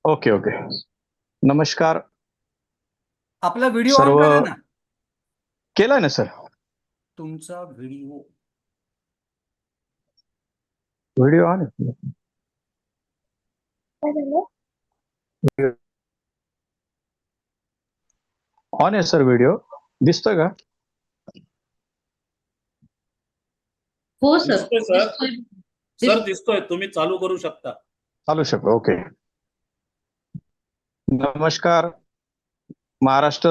Okay okay. नमस्कार आपला video on सर्व. करा ना. केलाय ना सर. तुमचा व्हिडिओ व्हिडिओ ऑन ऑन आहे सर. व्हिडिओ दिसतोय का? हो सर. दिसतोय सर. दिसतोय. सर दिसतोय, तुम्ही चालू करू शकता. चालू शकतो. ओके. नमस्कार. महाराष्ट्र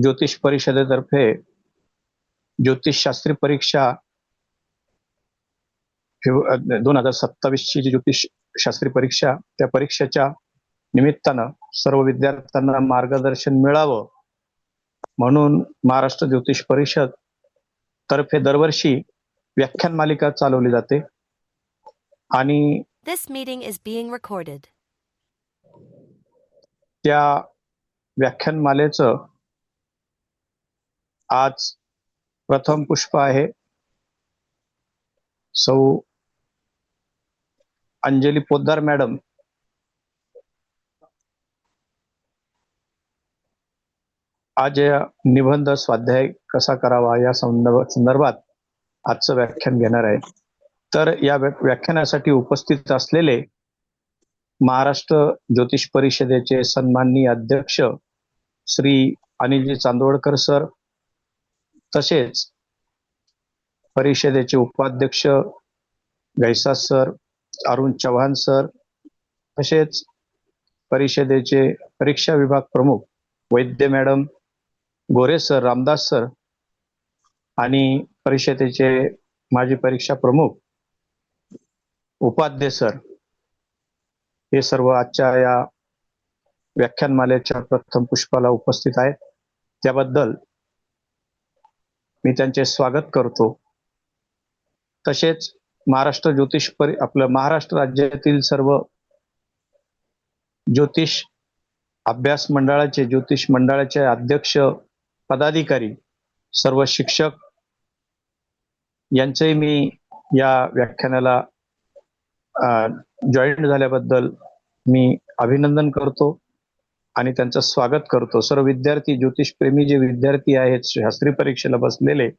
ज्योतिष परिषदेतर्फे ज्योतिष शास्त्री परीक्षा 2027 ची जी ज्योतिष शास्त्री परीक्षा, त्या परीक्षेच्या निमित्तानं सर्व विद्यार्थ्यांना मार्गदर्शन मिळावं म्हणून महाराष्ट्र ज्योतिष परिषद तर्फे दरवर्षी व्याख्यान मालिका चालवली जाते. आणि This meeting is being recorded. त्या व्याख्यानमालेचं आज प्रथम पुष्प आहे. सौ अंजली पोद्दार मॅडम आज या निबंध स्वाध्याय कसा करावा या संदर्भात आजचं व्याख्यान घेणार आहे. तर या व्याख्यानासाठी उपस्थित असलेले महाराष्ट्र ज्योतिष परिषदेचे सन्माननीय अध्यक्ष श्री अनिलजी चांदोडकर सर, तसेच परिषदेचे उपाध्यक्ष गैसास सर, अरुण चव्हाण सर, तसेच परिषदेचे परीक्षा विभाग प्रमुख वैद्य मॅडम, गोरे सर, रामदास सर आणि परिषदेचे माजी परीक्षा प्रमुख उपाध्याय सर, हे सर्व आजच्या या व्याख्यानमालेच्या प्रथम पुष्पाला उपस्थित आहेत. त्याबद्दल मी त्यांचे स्वागत करतो. तसेच महाराष्ट्र ज्योतिष आपलं महाराष्ट्र राज्यातील सर्व ज्योतिष अभ्यास मंडळाचे, ज्योतिष मंडळाचे अध्यक्ष, पदाधिकारी, सर्व शिक्षक यांचेही मी या व्याख्यानाला जॉईन झाल्याबद्दल मी अभिनंदन करतो आणि त्यांचं स्वागत करतो. सर्व विद्यार्थी, ज्योतिष प्रेमी जे विद्यार्थी आहेत शास्त्री परीक्षेला बसलेले,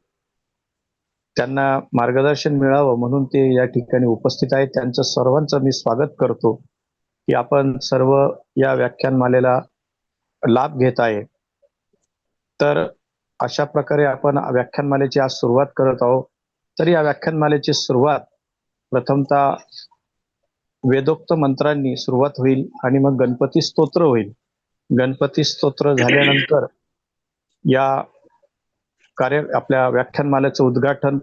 त्यांना मार्गदर्शन मिळावं म्हणून ते या ठिकाणी उपस्थित आहेत. त्यांचं सर्वांचं मी स्वागत करतो की आपण सर्व या व्याख्यानमालेला लाभ घेत आहे. तर अशा प्रकारे आपण व्याख्यानमालेची आज सुरुवात करत आहोत. तर या व्याख्यानमालेची सुरुवात प्रथमतः वेदोक्त मंत्रांनी सुरुवात होईल आणि मग गणपती स्तोत्र होईल. गणपती स्तोत्र झाल्यानंतर या आपल्या व्याख्यानमालेचं उद्घाटन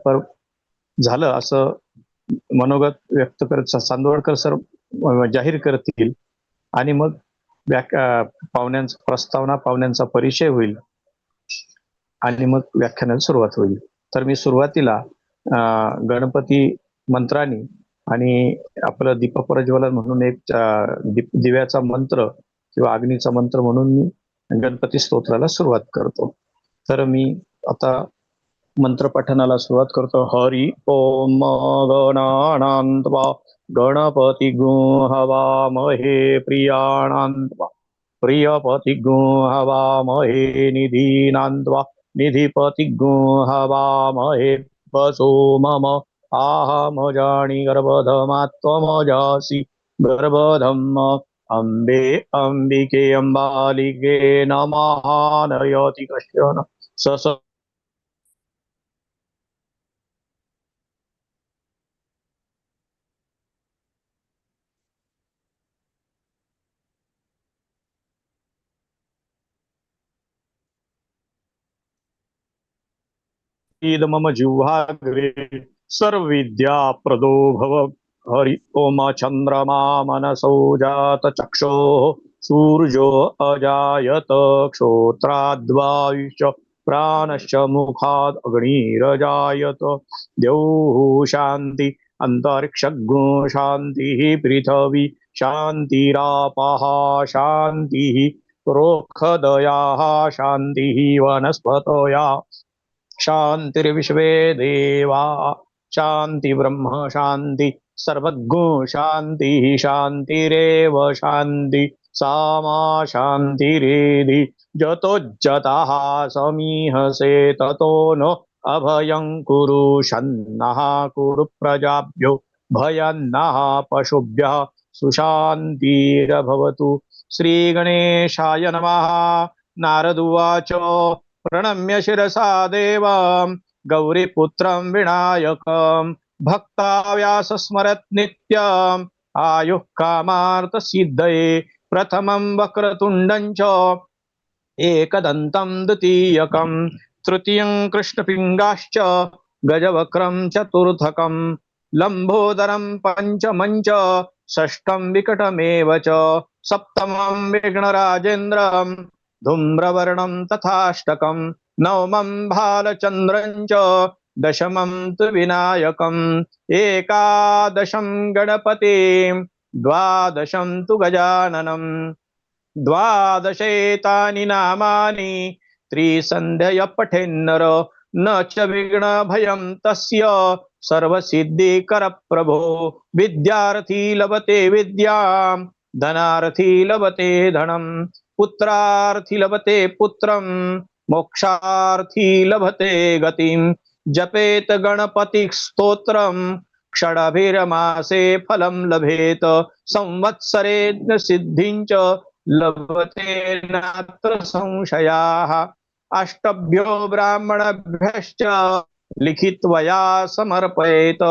झालं असं मनोगत व्यक्त करत चांदोडकर सर जाहीर करतील आणि मग पाहुण्यांचा प्रस्तावना, पाहुण्यांचा परिचय होईल आणि मग व्याख्यानाला सुरुवात होईल. तर मी सुरुवातीला गणपती मंत्रांनी आणि आपलं दीपप्रज्वलन म्हणून एक दिव्याचा मंत्र किंवा अग्नीचा मंत्र म्हणून मी गणपती स्तोत्राला सुरुवात करतो. तर मी आता मंत्रपठनाला सुरुवात करतो. हरि ओम गणानान्त्वा गणपती हवामहे प्रियाणान्त्वा प्रियपति हवामहे निधीनान्त्वा निधिपति हवामहे वसो मम आहमजानि गर्भधमात्वमजासि गर्भधम् अम्बे अम्बिके अम्बालिके नमः नयति कश्चन सस मम जिह्वाग्रे सर्वविद्या प्रदो भव. हरि ओम चंद्रमा मनसो जात चक्षो सूर्यो अजायत क्षोत्राद्वायुश्च प्राणश्च मुखाद् अग्निरजायत. द्यौः शान्ति अंतरिक्षगो शान्तिः पृथिवी शान्तिरापः शान्तिः प्रोक्षदयाः शान्तिः वनस्पतयः शान्तिर्विश्वे देवा शान्ति ब्रह्म शान्ति सर्वज्ञो शान्तिः शान्तिरेव शान्ति सामा शान्तिरेधि जतोज्जतः समीहसे ततो न अभयं कुरु शन्नः कुरु प्रजाभ्यो भयन्नः पशुभ्यः सुशान्तिरभवतु। श्रीगणेशाय नमः। नारद उवाच प्रणम्य शिरसा देवं गौरीपुत्रं विनायकं भक्ता स्मरत् नित्यम् आयुः कामार्थसिद्धये प्रथमं वक्रतुण्डं च एकदन्तं द्वितीयकं तृतीयं कृष्णपिङ्गाश्च गजवक्रं चतुर्थकं लम्बोदरं पञ्चमं च षष्ठं विकटमेव च सप्तमं विघ्नराजेन्द्रं धूम्रवर्णं तथाष्टकं नवमं भालचन्द्रं च दशमं तु विनायकम् एकादशं गणपतिं द्वादशं तु गजाननं द्वादशेतानि नामानि त्रिसन्ध्यय पठेन्नर न च विघ्नभयं तस्य सर्वसिद्धिकर प्रभो। विद्यार्थी लभते विद्यां धनार्थी लभते धनं पुत्रार्थी लभते पुत्रं मोक्षार्थी लभते गतिं जपेत गणपति स्तोत्रं क्षणभिरमासे फलं लभेत संवत्सरेण सिद्धिं च लभते नात्र संशयाः। अष्टभ्यो ब्राह्मणभ्यश्च लिखित्वया समर्पयेत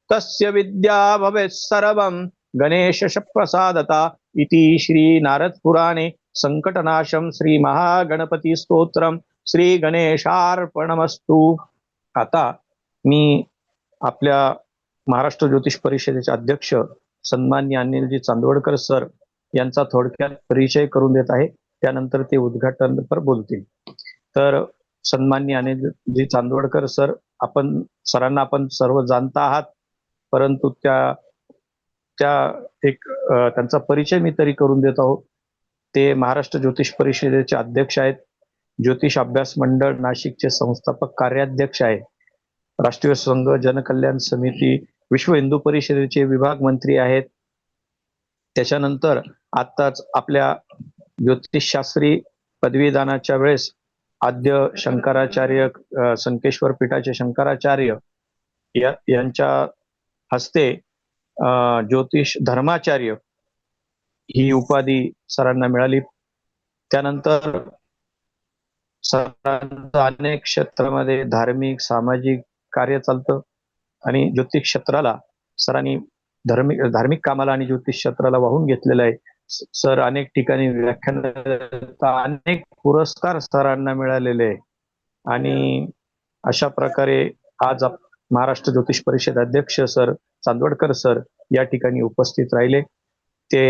तस्य विद्या भवेत् सर्वं गणेशस्य प्रसादता इति श्री नारद पुराणे संकटनाशम श्री महागणपती स्तोत्रम श्री गणेशार्पणमस्तु। आता मी आपल्या महाराष्ट्र ज्योतिष परिषदेचे अध्यक्ष सन्माननीय अनिलजी चांदवडकर सर यांचा थोडक्यात परिचय करून देत आहे, त्यानंतर ते उद्घाटनपर बोलतील। तर सन्माननीय अनिलजी चांदवडकर सर, सरांना आपण सर्व जाणता आहात, परंतु त्यांचा परिचय मी तरी करून देत आहोत। ते महाराष्ट्र ज्योतिष परिषदेचे अध्यक्ष आहेत, ज्योतिष अभ्यास मंडळ नाशिकचे संस्थापक कार्याध्यक्ष आहेत, राष्ट्रीय संघ जनकल्याण समिती विश्व हिंदू परिषदेचे विभाग मंत्री आहेत। त्याच्यानंतर आत्ताच आपल्या ज्योतिषशास्त्री पदवीदानाच्या वेळेस आद्य शंकराचार्य संकेश्वर पीठाचे शंकराचार्य यांच्या हस्ते ज्योतिष धर्माचार्य ही उपाधी सरांना मिळाली। त्यानंतर सरांचं अनेक क्षेत्रामध्ये धार्मिक सामाजिक कार्य चालतं आणि ज्योतिष क्षेत्राला सरांनी धार्मिक कामाला आणि ज्योतिष क्षेत्राला वाहून घेतलेलं आहे। सर अनेक ठिकाणी व्याख्यान, अनेक पुरस्कार सरांना मिळालेले आहे आणि अशा प्रकारे आज महाराष्ट्र ज्योतिष परिषद अध्यक्ष सर चांदवडकर सर या ठिकाणी उपस्थित राहिले। ते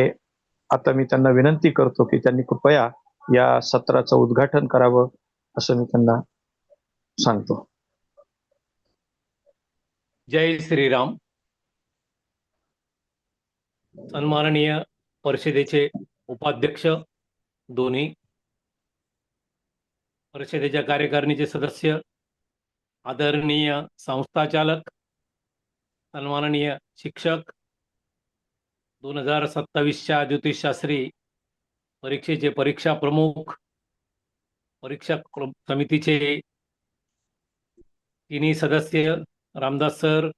आता मी त्यांना विनंती करतो की त्यांनी कृपया या सत्राचं उद्घाटन करावं असं मी त्यांना सांगतो। जय श्रीराम। सन्माननीय परिषदेचे उपाध्यक्ष दोन्ही, परिषदेच्या कार्यकारिणीचे सदस्य, आदरणीय संस्थाचालक, सन्माननीय शिक्षक, 2027च्या ज्योतिषशास्त्री परीक्षेचे परीक्षा प्रमुख, परीक्षा समितीचे तिन्ही सदस्य रामदास सर,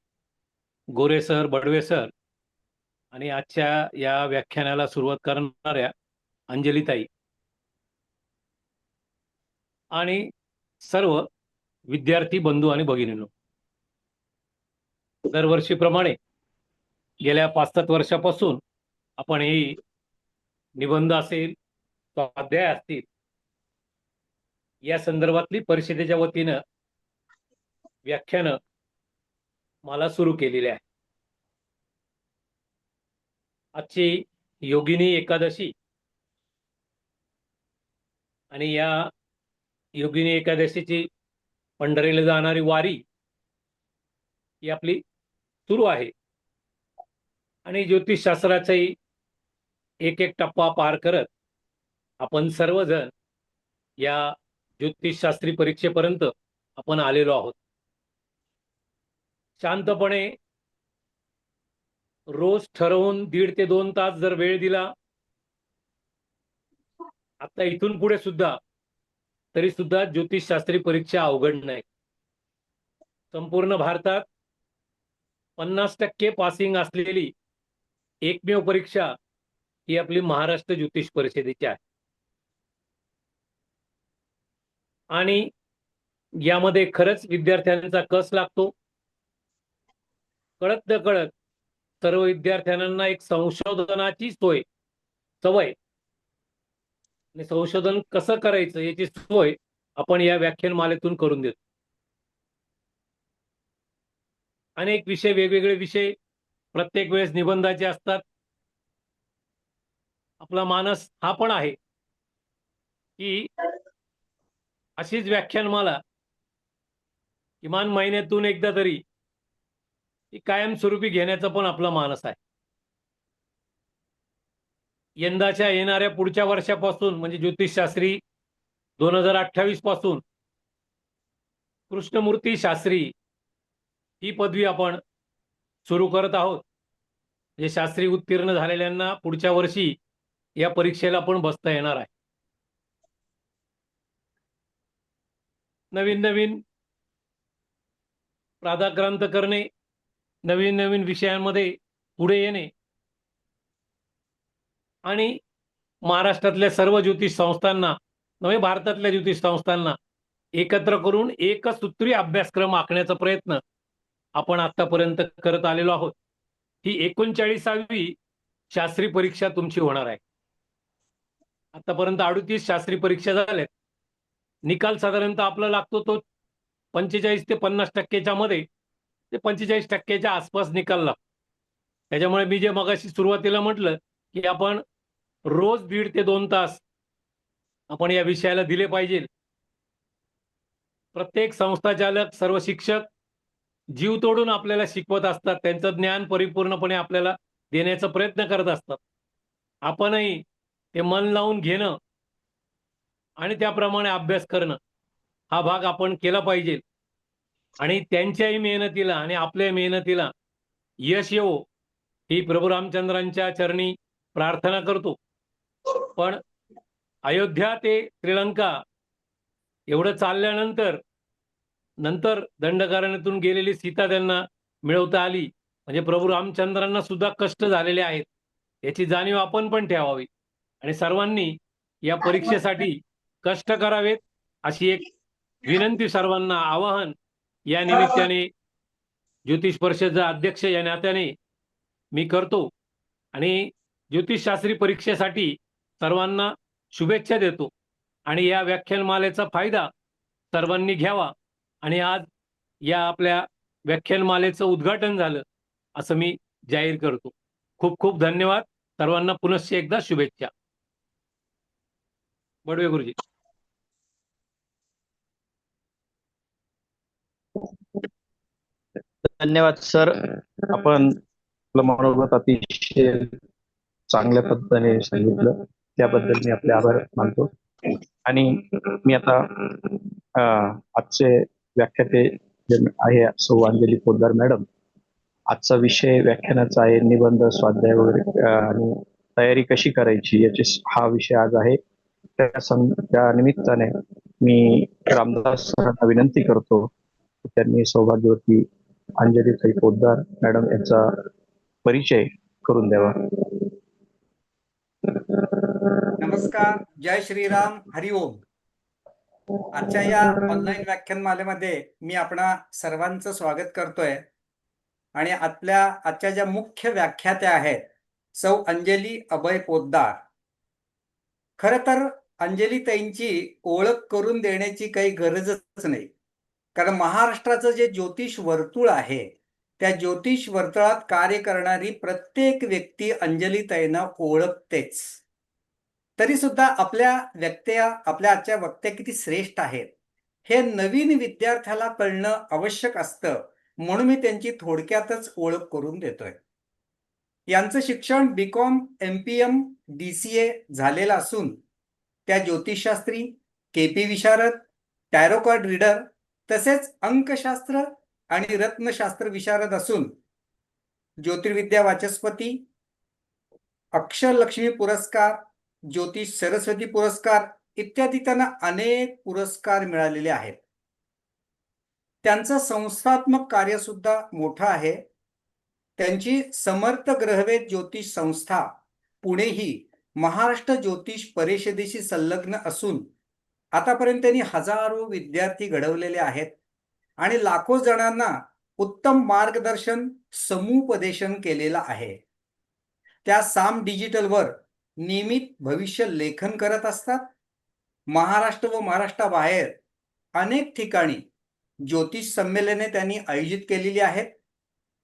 गोरे सर, बडवे सर आणि आजच्या या व्याख्यानाला सुरुवात करणाऱ्या अंजलीताई आणि सर्व विद्यार्थी बंधू आणि भगिनींनो, दरवर्षीप्रमाणे गेल्या 5-7 वर्षापासून आपण ही निबंध असेल, स्वाध्याय असतील, या संदर्भातली परिषदेच्या वतीनं व्याख्यानं मला सुरू केलेली आहे। आजची योगिनी एकादशी आणि या योगिनी एकादशीची पंढरीला जाणारी वारी ही आपली सुरू आहे आणि ज्योतिषशास्त्राचाही एक एक टप्पा पार करत आपण सर्वजण या ज्योतिषशास्त्री परीक्षेपर्यंत आपण आलेलो आहोत। शांतपणे रोज ठरवून 1.5 ते 2 तास जर वेळ दिला आता इथून पुढे सुद्धा तरी सुद्धा ज्योतिषशास्त्री परीक्षा अवघड नाही. संपूर्ण भारतात 50% पासिंग असलेली एकमेव परीक्षा ही आपली महाराष्ट्र ज्योतिष परिषदेची आहे. आणि यामध्ये खरंच विद्यार्थ्यांचा कस लागतो. कळत नकळत सर्व विद्यार्थ्यांना एक संशोधनाची सवय आणि संशोधन कसं करायचं याची सोय आपण या व्याख्यानमालेतून करून देतो. अनेक विषय, वेगवेगळे विषय प्रत्येक वेळेस निबंधाचे असतात. आपला मानस हा पण आहे की अशीच व्याख्यानमाला किमान महिन्यातून एकदा तरी ही कायमस्वरूपी घेण्याचा पण आपला मानस आहे. यंदाच्या येणाऱ्या पुढच्या वर्षापासून म्हणजे ज्योतिषशास्त्री 2028 पासून कृष्णमूर्ती शास्त्री ही पदवी आपण सुरू करत आहोत. म्हणजे शास्त्री उत्तीर्ण झालेल्यांना पुढच्या वर्षी या परीक्षेला पण बसता येणार आहे. नवीन नवीन प्रादाक्रांत करणे, नवीन नवीन विषयांमध्ये पुढे येणे आणि महाराष्ट्रातल्या सर्व ज्योतिष संस्थांना नव्हे भारतातल्या ज्योतिष संस्थांना एकत्र करून एकसूत्री अभ्यासक्रम आखण्याचा प्रयत्न आपण आतापर्यंत करत आलेलो आहोत. ही 39वी शास्त्री परीक्षा तुमची होणार आहे. आतापर्यंत 38 शास्त्री परीक्षा झाल्यात. निकाल साधारणतः आपला लागतो तो 45 ते 50% मध्ये ते 45% आसपास निकाल लागतो. त्याच्यामुळे मी जे मगाशी सुरुवातीला म्हटलं की आपण रोज 1.5 ते 2 तास आपण या विषयाला दिले पाहिजे. प्रत्येक संस्थाचालक, सर्व शिक्षक जीव तोडून आपल्याला शिकवत असतात. त्यांचं ज्ञान परिपूर्णपणे आपल्याला देण्याचा प्रयत्न करत असतात. आपणही ते मन लावून घेणं आणि त्याप्रमाणे अभ्यास करणं हा भाग आपण केला पाहिजे. आणि त्यांच्याही मेहनतीला आणि आपल्या मेहनतीला यश येवो ही प्रभू रामचंद्रांच्या चरणी प्रार्थना करतो. पण अयोध्या ते श्रीलंका एवढं चालल्यानंतर नंतर दंडकारण्यातून गेलेली सीता त्यांना मिळवता आली. म्हणजे प्रभू रामचंद्रांना सुद्धा कष्ट झालेले आहेत याची जाणीव आपण पण ठेवावी आणि सर्वांनी या परीक्षेसाठी कष्ट करावेत अशी एक विनंती, सर्वांना आवाहन या निमित्ताने ज्योतिष परिषदेचा अध्यक्ष या नात्याने मी करतो आणि ज्योतिषशास्त्री परीक्षेसाठी सर्वांना शुभेच्छा देतो. आणि या व्याख्यानमालेचा फायदा सर्वांनी घ्यावा. आणि आज या आपल्या व्याख्यानमालेचं उद्घाटन झालं असं मी जाहीर करतो. खूप खूप धन्यवाद. सर्वांना पुनश्च एकदा शुभेच्छा. बडवे गुरुजी. धन्यवाद सर. आपण आपलं मनोगत अतिशय चांगल्या पद्धतीने सांगितलं, त्याबद्दल मी आपले आभार मानतो. आणि मी आता आजचे व्याख्याते जे आहे सौ अंजली पोद्दार मॅडम, आजचा विषय व्याख्यानाचा आहे निबंध, स्वाध्याय वगैरे आणि तयारी कशी करायची याची हा विषय आज आहे. त्या निमित्ताने मी रामदास सरांना विनंती करतो की त्यांनी सौभाग्यवती अंजलीताई पोद्दार मॅडम यांचा परिचय करून द्यावा. नमस्कार, जय श्रीराम, हरिओम. आजच्या या ऑनलाईन व्याख्यानमालेमध्ये मी आपणा सर्वांचं स्वागत करतोय. आणि आजच्या ज्या मुख्य व्याख्यात्या आहेत सौ अंजली अभय पोद्दार. खरं तर अंजलीताईंची ओळख करून देण्याची काही गरजच नाही, कारण महाराष्ट्राचं जे ज्योतिष वर्तुळ आहे त्या ज्योतिष वर्तुळात कार्य करणारी प्रत्येक व्यक्ती अंजलीताईंना ओळखतेच. तरी सुद्धा आपल्या आजच्या वक्त्या किती श्रेष्ठ आहेत हे नवीन विद्यार्थ्याला कळणं आवश्यक असतं, म्हणून मी त्यांची थोडक्यातच ओळख करून देतोय. यांचं शिक्षण BCom, MPM, DCA झालेलं असून त्या ज्योतिषशास्त्री, KP विशारद, टॅरो कार्ड रीडर तसेच अंकशास्त्र आणि रत्नशास्त्र विशारद असून ज्योतिर्विद्या वाचस्पती, अक्षरलक्ष्मी पुरस्कार, ज्योतिष सरस्वती पुरस्कार इत्यादी त्यांना अनेक पुरस्कार मिळालेले आहेत. त्यांचं संस्थात्मक कार्य सुद्धा मोठं आहे. त्यांची समर्थ ग्रहवेध ज्योतिष संस्था पुणे ही महाराष्ट्र ज्योतिष परिषदेशी संलग्न असून आतापर्यंत त्यांनी हजारो विद्यार्थी घडवलेले आहेत आणि लाखो जणांना उत्तम मार्गदर्शन समुपदेशन केलेलं आहे. त्या साम डिजिटलवर नियमित भविष्य लेखन करत असतात. महाराष्ट्र व महाराष्ट्राबाहेर अनेक ठिकाणी ज्योतिष संमेलने त्यांनी आयोजित केलेली आहेत.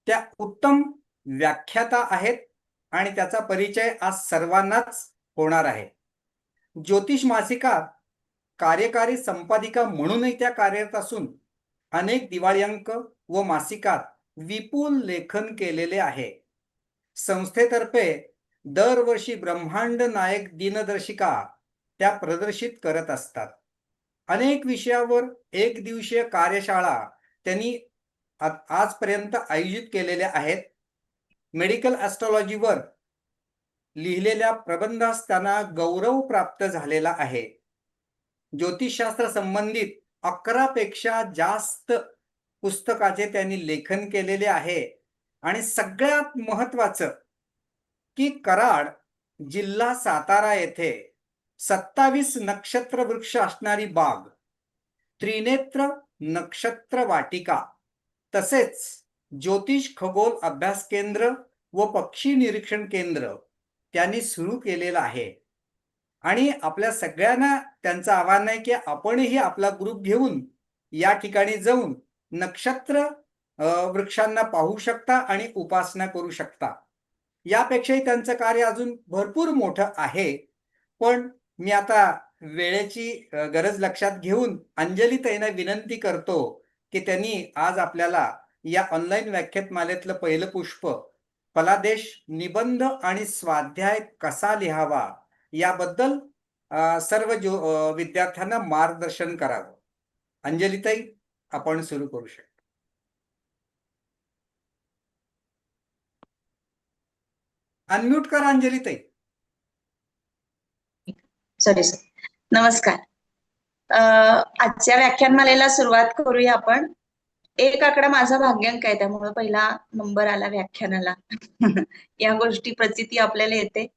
त्या उत्तम व्याख्याता आहेत आणि त्याचा परिचय आज सर्वांनाच होणार आहे. ज्योतिष मासिकात कार्यकारी संपादिका म्हणूनही त्या कार्यरत असून अनेक दिवाळी अंक व मासिकात विपुल लेखन केलेले आहे. संस्थेतर्फे दरवर्षी ब्रह्मांड नायक दिनदर्शिका त्या प्रदर्शित करत असतात. अनेक विषयावर एक दिवसीय कार्यशाळा त्यांनी आजपर्यंत आयोजित केलेल्या आहेत. मेडिकल ॲस्ट्रॉलॉजीवर लिहिलेल्या प्रबंधास त्यांना गौरव प्राप्त झालेला आहे. ज्योतिषशास्त्र संबंधित 11 पेक्षा जास्त पुस्तकाचे त्यांनी लेखन केलेले आहे. आणि सगळ्यात महत्त्वाचं की कराड जिल्हा सातारा येथे 27 नक्षत्र वृक्ष असणारी बाग, त्रिनेत्र नक्षत्र वाटिका तसेच ज्योतिष खगोल अभ्यास केंद्र व पक्षी निरीक्षण केंद्र त्यांनी सुरू केलेलं आहे. आणि आपल्या सगळ्यांना त्यांचं आव्हान आहे की आपणही आपला ग्रुप घेऊन या ठिकाणी जाऊन नक्षत्र वृक्षांना पाहू शकता आणि उपासना करू शकता. यापेक्षाही त्यांचं कार्य अजून भरपूर मोठं आहे. पण मी आता वेळेची गरज लक्षात घेऊन अंजलीताईंना विनंती करतो की त्यांनी आज आपल्याला या ऑनलाईन व्याख्यानमालेतलं पहिलं पुष्प फलादेश निबंध आणि स्वाध्याय कसा लिहावा याबद्दल सर्व विद्यार्थ्यांना मार्गदर्शन करावं. अंजलीताई, आपण सुरू करू शकतो. अनम्यूट करा अंजलीताई. Sorry sir. नमस्कार. आजच्या व्याख्यानमालेला सुरुवात करूया आपण. एक आकडा माझा भाग्यांक आहे, त्यामुळे पहिला नंबर आला व्याख्यानाला. या गोष्टी प्रचिती आपल्याला येते.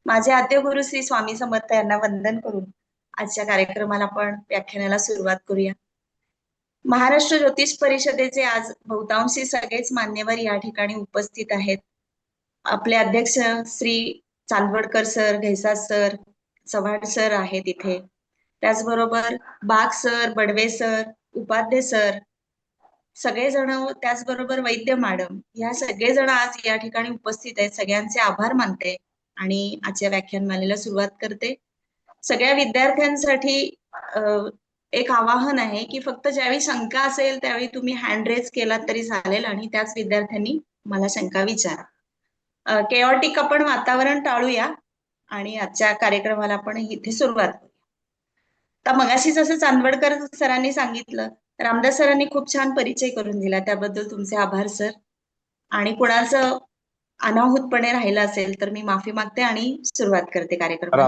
माझे आद्य गुरु श्री स्वामी समर्थ यांना वंदन करून आजच्या कार्यक्रमाला आपण व्याख्यानाला सुरुवात करूया. महाराष्ट्र ज्योतिष परिषदेचे आज बहुतांशी सगळेच मान्यवर या ठिकाणी उपस्थित आहेत. आपले अध्यक्ष Shri Chandwadkar sir, Ghaisas sir, Chavan sir आहेत इथे. त्याचबरोबर बाग sir, Badve sir, Upadhye sir सगळेजण, त्याचबरोबर वैद्य मॅडम, या सगळेजण आज या ठिकाणी उपस्थित आहेत. सगळ्यांचे आभार मानते आणि आजच्या व्याख्यानमालेला सुरुवात करते. सगळ्या विद्यार्थ्यांसाठी एक आवाहन आहे की फक्त ज्यावेळी शंका असेल त्यावेळी तुम्ही हँड रेज केला तरी चालेल आणि त्याच विद्यार्थ्यांनी मला शंका विचारा. केओटिक आपण वातावरण टाळूया आणि आजच्या कार्यक्रमाला आपण इथे सुरुवात करूया. तर मगाशी जसं चांदवडकर सरांनी सांगितलं, रामदास सरांनी खूप छान परिचय करून दिला, त्याबद्दल तुमचे आभार सर. आणि कुणाचं अनाहूतपणे राहिलं असेल तर मी माफी मागते आणि सुरुवात करते कार्यक्रमाला.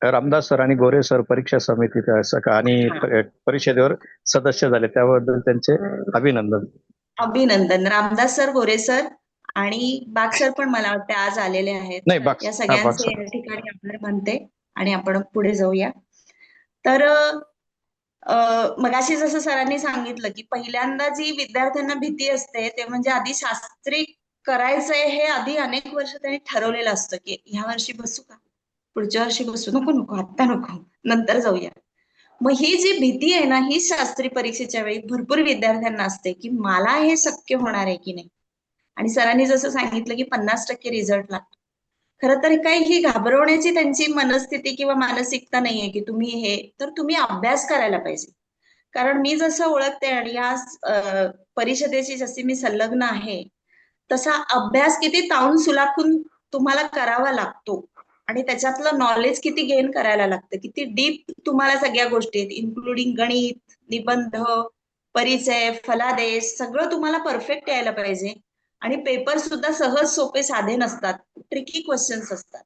रामदास सर आणि गोरे सर परीक्षा समितीत आणि परिषदेवर सदस्य झाले, त्याबद्दल त्यांचे अभिनंदन. अभिनंदन. रामदास सर, गोरे सर आणि बाग सर पण मला वाटते आज आलेले आहेत. या सगळ्यांचे या ठिकाणी आभार मानते आणि आपण पुढे जाऊया. तर मगाशी जसं सरांनी सांगितलं की पहिल्यांदा जी विद्यार्थ्यांना भीती असते ते म्हणजे आधी शास्त्री करायचंय हे आधी अनेक वर्ष त्यांनी ठरवलेलं असतं की ह्या वर्षी बसू का, पुढच्या वर्षी बसू, नको आता नको, नंतर जाऊया. मग ही जी भीती आहे ना, ही शास्त्री परीक्षेच्या वेळी भरपूर विद्यार्थ्यांना असते की मला हे शक्य होणार आहे की नाही. आणि सरांनी जसं सांगितलं की 50% रिझल्ट लागतो. खरं तर काही ही घाबरवण्याची त्यांची मनस्थिती किंवा मानसिकता नाहीये की तुम्ही हे, तर तुम्ही अभ्यास करायला पाहिजे. कारण मी जसं ओळखते आणि या परिषदेची जशी मी संलग्न आहे तसा अभ्यास किती ताऊन सुलाखून तुम्हाला करावा लागतो आणि त्याच्यातलं नॉलेज किती गेन करायला लागतं, किती डीप तुम्हाला सगळ्या गोष्टी आहेत, इन्क्लुडिंग गणित, निबंध, परिचय, फलादेश सगळं तुम्हाला परफेक्ट यायला पाहिजे. आणि पेपर सुद्धा सहज सोपे साधे नसतात, ट्रिकी क्वेश्चन्स असतात.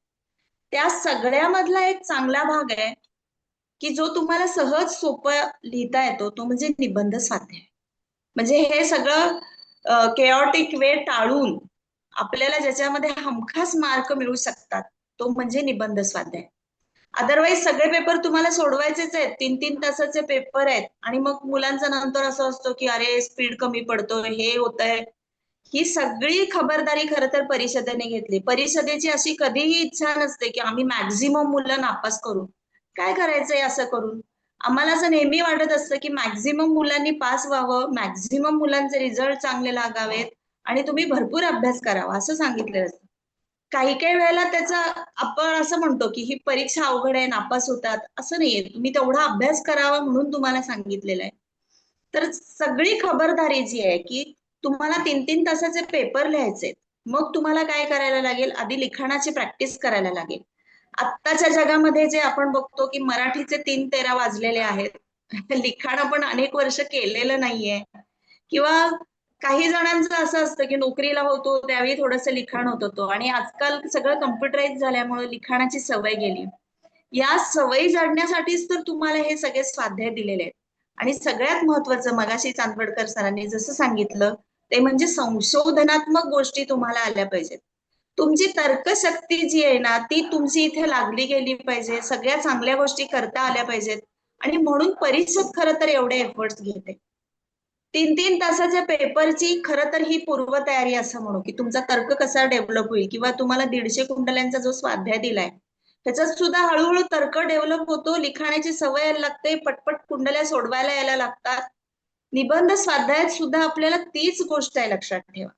त्या सगळ्यामधला एक चांगला भाग आहे की जो तुम्हाला सहज सोपं लिहिता येतो तो म्हणजे निबंध स्वाध्याय. म्हणजे हे सगळं केऑटिक वे टाळून आपल्याला ज्याच्यामध्ये हमखास मार्क मिळू शकतात तो म्हणजे निबंध स्वाध्याय. अदरवाईज सगळे पेपर तुम्हाला सोडवायचेच आहेत, 3-3 तासाचे पेपर आहेत आणि मग मुलांचा नंतर असं असतं की अरे स्पीड कमी पडतोय, हे होतंय. ही सगळी खबरदारी खरं तर परिषदेने घेतली. परिषदेची अशी कधीही इच्छा नसते की आम्ही मॅक्झिमम मुलं नापास करू. काय करायचंय असं करून? आम्हाला असं नेहमी वाटत असतं की मॅक्झिमम मुलांनी पास व्हावं, मॅक्झिमम मुलांचे रिझल्ट चांगले लागावेत आणि तुम्ही भरपूर अभ्यास करावा असं सांगितलेलं असतं. काही काही वेळेला त्याचा आपण असं म्हणतो की ही परीक्षा अवघड आहे, नापास होतात, असं नाहीये. तुम्ही तेवढा अभ्यास करावा म्हणून तुम्हाला सांगितलेलं आहे. तर सगळी खबरदारी जी आहे की तुम्हाला 3-3 तासाचे पेपर लिहायचे, मग तुम्हाला काय करायला लागेल, आधी लिखाणाची प्रॅक्टिस करायला लागेल. आत्ताच्या जगामध्ये जे आपण बघतो की मराठीचे 3-13 वाजलेले आहेत. लिखाण आपण अनेक वर्ष केलेलं नाहीये किंवा काही जणांचं असं असतं की नोकरीला होतो त्यावेळी थोडंसं लिखाण होत होतं आणि आजकाल सगळं कम्प्युटराईज झाल्यामुळे लिखाणाची सवय गेली. या सवयी जडण्यासाठीच तर तुम्हाला हे सगळे स्वाध्याय दिलेले आहेत. आणि सगळ्यात महत्वाचं मगाशी चांदवडकर सरांनी जसं सांगितलं ते म्हणजे संशोधनात्मक गोष्टी तुम्हाला आल्या पाहिजेत. तुमची तर्कशक्ती जी आहे ना ती तुमची इथे लागली गेली पाहिजे. सगळ्या चांगल्या गोष्टी करता आल्या पाहिजेत आणि म्हणून परिषद खरं तर एवढे एफर्ट्स घेते. 3-3 तासाच्या पेपरची खरं तर ही पूर्वतयारी असं म्हणू की तुमचा तर्क कसा डेव्हलप होईल किंवा तुम्हाला 150 कुंडल्यांचा जो स्वाध्याय दिलाय त्याच्यात सुद्धा हळूहळू तर्क डेव्हलप होतो, लिखाणाची सवय यायला लागते, पटपट कुंडल्या सोडवायला यायला लागतात. निबंध स्वाध्यायात सुद्धा आपल्याला तीच गोष्ट आहे लक्षात ठेवा.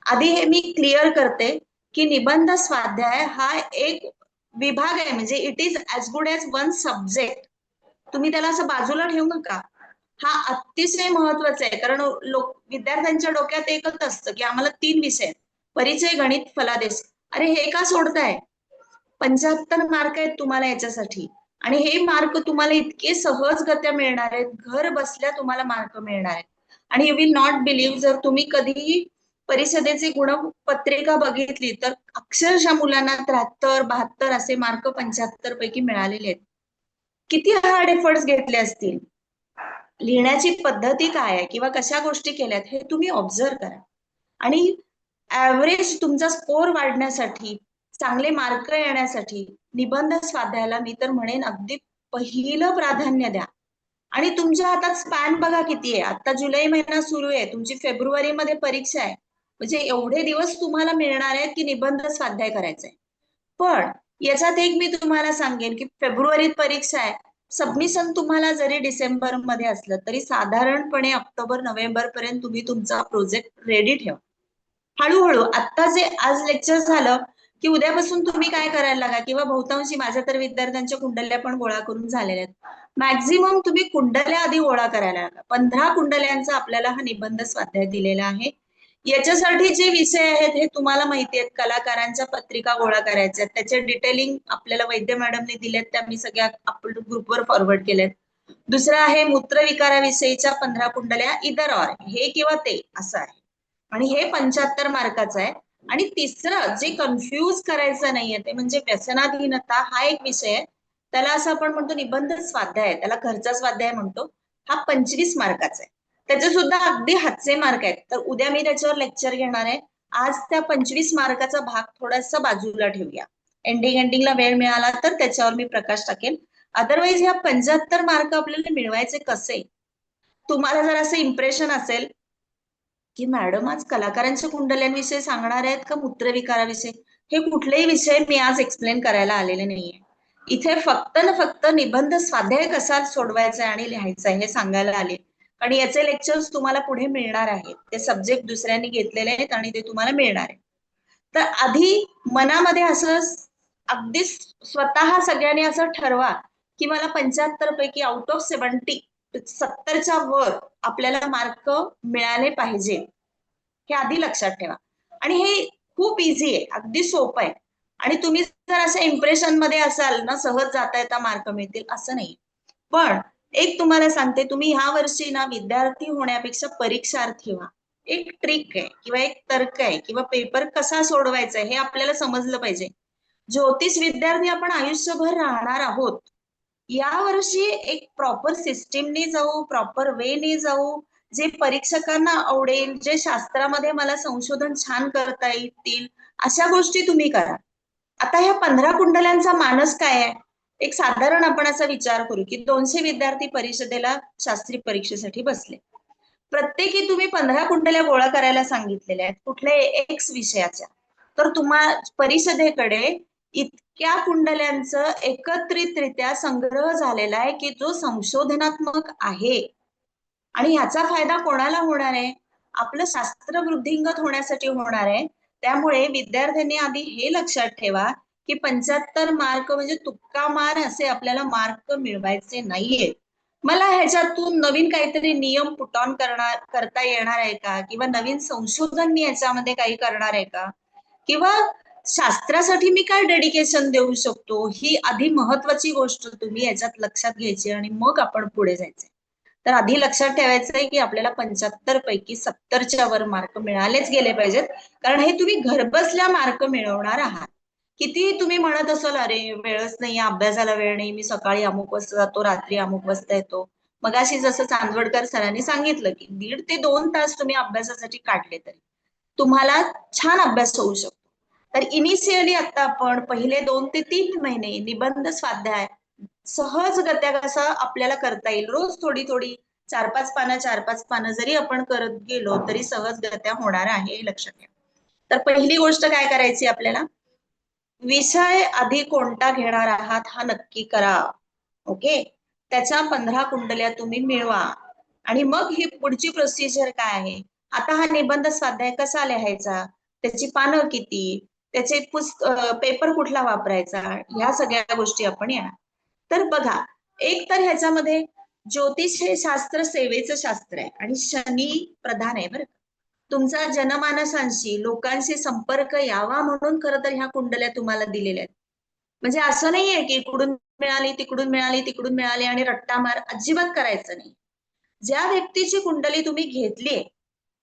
आधी हे मी क्लिअर करते की निबंध स्वाध्याय हा एक विभाग आहे, म्हणजे it is as good as one subject. तुम्ही त्याला असं बाजूला ठेवू नका. हा अतिशय महत्वाचा आहे, कारण विद्यार्थ्यांच्या डोक्यात एकच असतं की आम्हाला 3 विषय आहेत, परिचय, गणित, फलादेश. अरे हे का सोडताय? 75 मार्क आहेत तुम्हाला याच्यासाठी आणि हे मार्क तुम्हाला इतके सहजगत्या मिळणार आहेत, घर बसल्या तुम्हाला मार्क मिळणार आहेत. आणि यू विल नॉट बिलीव्ह, जर तुम्ही कधीही परिषदेची गुणपत्रिका बघितली तर अक्षरशः मुलांना 73-72 असे मार्क 75 पैकी मिळालेले आहेत. किती हार्ड एफर्ट्स घेतले असतील, लिहिण्याची पद्धती काय आहे किंवा कशा गोष्टी केल्यात हे तुम्ही ऑब्झर्व करा. आणि ऍव्हरेज तुमचा स्कोर वाढण्यासाठी, चांगले मार्क येण्यासाठी निबंध स्वाध्यायाला मी तर म्हणेन अगदी पहिलं प्राधान्य द्या. आणि तुमच्या हातात स्पॅन बघा किती आहे. आता जुलै महिना सुरू आहे, तुमची फेब्रुवारीमध्ये परीक्षा आहे, म्हणजे एवढे दिवस तुम्हाला मिळणार आहेत की निबंध स्वाध्याय करायचा आहे. पण याच्यात एक मी तुम्हाला सांगेन की फेब्रुवारीत परीक्षा आहे, सबमिशन तुम्हाला जरी डिसेंबर मध्ये असलं तरी साधारणपणे ऑक्टोबर-नोव्हेंबर पर्यंत तुम्ही तुमचा प्रोजेक्ट रेडी ठेवा. हळूहळू आता जे आज लेक्चर झालं की उद्यापासून तुम्ही काय करायला लागा, किंवा बहुतांशी माझ्या तर विद्यार्थ्यांच्या कुंडल्या पण गोळा करून झालेल्या आहेत. मॅक्झिमम तुम्ही कुंडल्या आधी गोळा करायला लागा. 15 कुंडल्यांचा आपल्याला हा निबंध स्वाध्याय दिलेला आहे. याच्यासाठी जे विषय आहेत हे तुम्हाला माहिती आहेत. कलाकारांच्या पत्रिका गोळा करायच्या, त्याचे डिटेलिंग आपल्याला वैद्य मॅडमने दिलेत, त्या मी सगळ्या आपण ग्रुपवर फॉरवर्ड केलेत. दुसरं आहे मूत्रविकाराविषयीच्या 15 कुंडल्या, इदर ऑर, हे किंवा ते असं आहे, आणि हे 75 मार्काचं आहे. आणि तिसरं जे कन्फ्यूज करायचं नाहीये ते म्हणजे व्यसनाधीनता, हा एक विषय आहे. त्याला असं आपण म्हणतो निबंध स्वाध्याय, त्याला घरचा स्वाध्याय म्हणतो. हा 25 मार्काचा आहे. त्याचे सुद्धा अगदी हातचे मार्क आहेत. तर उद्या मी त्याच्यावर लेक्चर घेणार आहे. आज त्या 25 मार्काचा भाग थोडासा बाजूला ठेवूया. एंडिंगला वेळ मिळाला तर त्याच्यावर मी प्रकाश टाकेल. अदरवाईज ह्या 75 मार्क आपल्याला मिळवायचे कसे? तुम्हाला जर असं इम्प्रेशन असेल की मॅडम आज कलाकारांच्या कुंडल्यांविषयी सांगणार आहेत का मूत्रविकाराविषयी, हे कुठलेही विषय मी आज एक्सप्लेन करायला आलेले नाहीये. इथे फक्त ना फक्त निबंध स्वाध्याय कसा सोडवायचा आणि लिहायचा हे सांगायला आले. आणि याचे लेक्चर्स तुम्हाला पुढे मिळणार आहेत. ते सब्जेक्ट दुसऱ्यांनी घेतलेले आहेत आणि ते तुम्हाला मिळणार आहे. तर आधी मनामध्ये असं अगदी स्वतः सगळ्यांनी असं ठरवा की मला 75 पैकी आउट ऑफ 70च्या वर आपल्याला मार्क मिळाले पाहिजे, हे आधी लक्षात ठेवा. आणि हे खूप इझी आहे, अगदी सोपं आहे. आणि तुम्ही जर अशा इम्प्रेशन मध्ये असाल ना सहज जाता येता मार्क मिळतील असं नाही. पण एक तुम्हाला सांगते, तुम्ही ह्या वर्षी ना विद्यार्थी होण्यापेक्षा परीक्षार्थी व्हा. एक ट्रिक आहे किंवा एक तर्क आहे किंवा पेपर कसा सोडवायचा आहे हे आपल्याला समजलं पाहिजे. ज्योतिष विद्यार्थी आपण आयुष्यभर राहणार आहोत. यावर्षी एक प्रॉपर सिस्टीमने जाऊ, प्रॉपर वेने जाऊ, जे परीक्षकांना आवडेल, जे शास्त्रामध्ये मला संशोधन छान करता येतील, अशा गोष्टी तुम्ही करा. आता ह्या 15 कुंडल्यांचा मानस काय आहे? एक साधारण आपण असा विचार करू की 200 विद्यार्थी परिषदेला शास्त्री परीक्षेसाठी बसले. प्रत्येकी तुम्ही 15 कुंडल्या गोळा करायला सांगितलेल्या आहेत कुठल्या एक्स विषयाच्या. तर तुम्हा परिषदेकडे इतक्या कुंडल्यांचं एकत्रितरित्या संग्रह झालेला आहे की जो संशोधनात्मक आहे. आणि ह्याचा फायदा कोणाला होणार आहे? आपलं शास्त्र वृद्धिंगत होण्यासाठी होणार आहे. त्यामुळे विद्यार्थ्यांनी आधी हे लक्षात ठेवा की 75 मार्क म्हणजे तुक्का मार असे आपल्याला मार्क मिळवायचे नाहीये. मला ह्याच्यातून नवीन काहीतरी नियम पुट ऑन करता येणार आहे का? किंवा नवीन संशोधन मी याच्यामध्ये काही करणार आहे का? किंवा शास्त्रासाठी मी काय डेडिकेशन देऊ शकतो? ही आधी महत्वाची गोष्ट तुम्ही याच्यात लक्षात घ्यायची आणि मग आपण पुढे जायचंय. तर आधी लक्षात ठेवायचं आहे की आपल्याला 75 पैकी 70च्या वर मार्क मिळालेच गेले पाहिजेत. कारण हे तुम्ही घरबसल्या मार्क मिळवणार आहात. किती तुम्ही म्हणत असाल, अरे वेळच नाही, अभ्यासाला वेळ नाही, मी सकाळी अमुक वाजता जातो, रात्री अमुक वाजता येतो. मगाशी जसं चांदवडकर सरांनी सांगितलं की 1.5 ते 2 तास तुम्ही अभ्यासासाठी काढले तरी तुम्हाला छान अभ्यास होऊ शकतो. तर इनिशियली आता आपण पहिले 2 ते 3 महिने निबंध स्वाध्याय सहजगत्या कसा आपल्याला करता येईल, रोज थोडी थोडी 4-5 पानं जरी आपण करत गेलो तरी सहजगत्या होणार आहे, हे लक्षात घ्या. तर पहिली गोष्ट काय करायची आपल्याला, विषय आधी कोणता घेणार आहात हा नक्की करा. ओके, त्याच्या 15 कुंडल्या तुम्ही मिळवा आणि मग ही पुढची प्रोसिजर काय आहे. आता हा निबंध स्वाध्याय कसा लिहायचा, त्याची पानं किती, त्याचे पेपर कुठला वापरायचा, ह्या सगळ्या गोष्टी आपण येणार. तर बघा, एक तर ह्याच्यामध्ये ज्योतिष हे शास्त्र सेवेचं शास्त्र आहे आणि शनी प्रधान आहे बरं. तुमचा जनमानसांशी लोकांशी संपर्क यावा म्हणून खरं तर ह्या कुंडल्या तुम्हाला दिलेल्या आहेत. म्हणजे असं नाहीये की इकडून मिळाली तिकडून मिळाली आणि रट्टा मार अजिबात करायचं नाही. ज्या व्यक्तीची कुंडली तुम्ही घेतलीये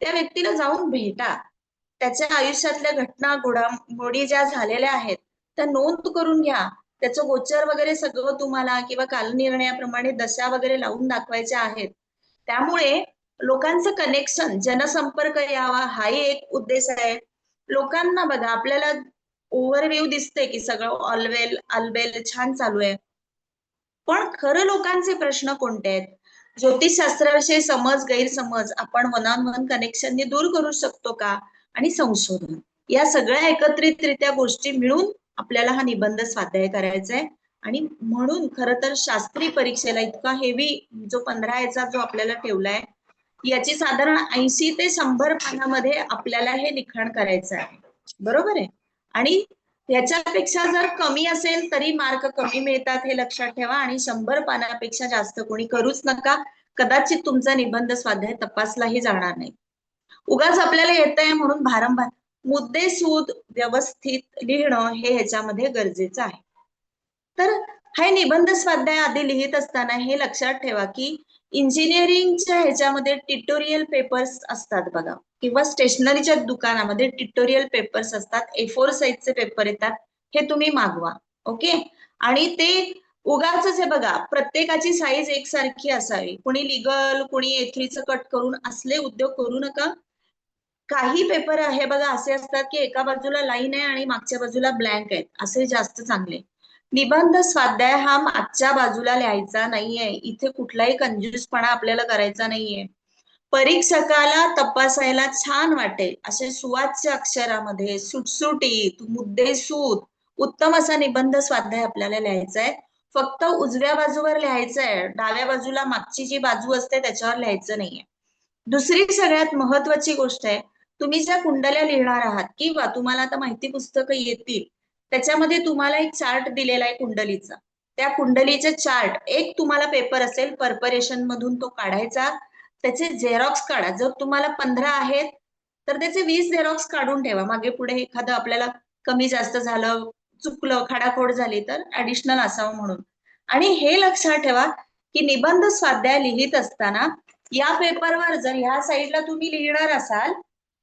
त्या व्यक्तीला जाऊन भेटा. त्याच्या आयुष्यातल्या घटना घोडामोडी ज्या झालेल्या आहेत त्या नोंद करून घ्या. त्याचं गोचर वगैरे सगळं तुम्हाला किंवा कालनिर्णयाप्रमाणे दशा वगैरे लावून दाखवायच्या आहेत. त्यामुळे लोकांचं कनेक्शन, जनसंपर्क यावा हाही एक उद्देश आहे. लोकांना बघा, आपल्याला ओव्हरव्ह्यू दिसते की सगळं ऑलवेल छान चालू आहे, पण खरं लोकांचे प्रश्न कोणते आहेत? ज्योतिषशास्त्राविषयी समज गैरसमज आपण वन ऑन वन कनेक्शनने दूर करू शकतो का? आणि संशोधन, या सगळ्या एकत्रितरित्या गोष्टी मिळून आपल्याला हा निबंध स्वाध्याय करायचा आहे. आणि म्हणून खरं तर शास्त्री परीक्षेला इतका हेवी जो 15 याचा जो आपल्याला ठेवलाय, याची साधारण 80 ते 100 पानामध्ये आपल्याला हे लिखाण करायचं आहे, बरोबर आहे. आणि याच्यापेक्षा जर कमी असेल तरी मार्क कमी मिळतात, हे लक्षात ठेवा. आणि 100 पानापेक्षा जास्त कोणी करूच नका, कदाचित तुमचा निबंध स्वाध्याय तपासलाही जाणार नाही. उगाच आपल्याला येत आहे म्हणून भारंभार मुद्देसूद व्यवस्थित लिहिणं हे ह्याच्यामध्ये गरजेचं आहे. तर हा निबंध स्वाध्याय आधी लिहित असताना हे लक्षात ठेवा की इंजिनिअरिंगच्या ह्याच्यामध्ये ट्युटोरियल पेपर्स असतात बघा, किंवा स्टेशनरीच्या दुकानामध्ये ट्युटोरियल पेपर्स असतात, A4 साईजचे पेपर येतात, हे तुम्ही मागवा. ओके, आणि ते उगाच हे बघा, प्रत्येकाची साईज एकसारखी असावी. कुणी लिगल, कुणी A3चं कट करून असले उद्योग करू नका. काही पेपर आहे बघा असे असतात की एका बाजूला लाईन आहे आणि मागच्या बाजूला ब्लँक आहेत, असे जास्त चांगले. निबंध स्वाध्याय हा मागच्या बाजूला लिहायचा नाहीये, इथे कुठलाही कंजूसपणा आपल्याला करायचा नाहीये. परीक्षकाला तपासायला छान वाटेल असे सुवाच्य अक्षरामध्ये सुटसुटीत मुद्देसूद उत्तम असा निबंध स्वाध्याय आपल्याला लिहायचा आहे. फक्त उजव्या बाजूवर लिहायचं आहे, डाव्या बाजूला मागची जी बाजू असते त्याच्यावर लिहायचं नाहीये. दुसरी सगळ्यात महत्वाची गोष्ट आहे, तुम्ही ज्या कुंडल्या लिहिणार आहात किंवा तुम्हाला आता माहिती पुस्तकं येतील त्याच्यामध्ये तुम्हाला एक चार्ट दिलेला आहे कुंडलीचा. त्या कुंडलीचे चार्ट, एक तुम्हाला पेपर असेल परपरेशन मधून तो काढायचा, त्याचे झेरॉक्स काढा. जर तुम्हाला 15 आहेत तर त्याचे 20 झेरॉक्स काढून ठेवा. मागे पुढे एखादं आपल्याला कमी जास्त झालं, चुकलं, खाडाखोड झाली तर ऍडिशनल असावं म्हणून. आणि हे लक्षात ठेवा की निबंध स्वाध्याय लिहित असताना या पेपरवर जर ह्या साईडला तुम्ही लिहिणार असाल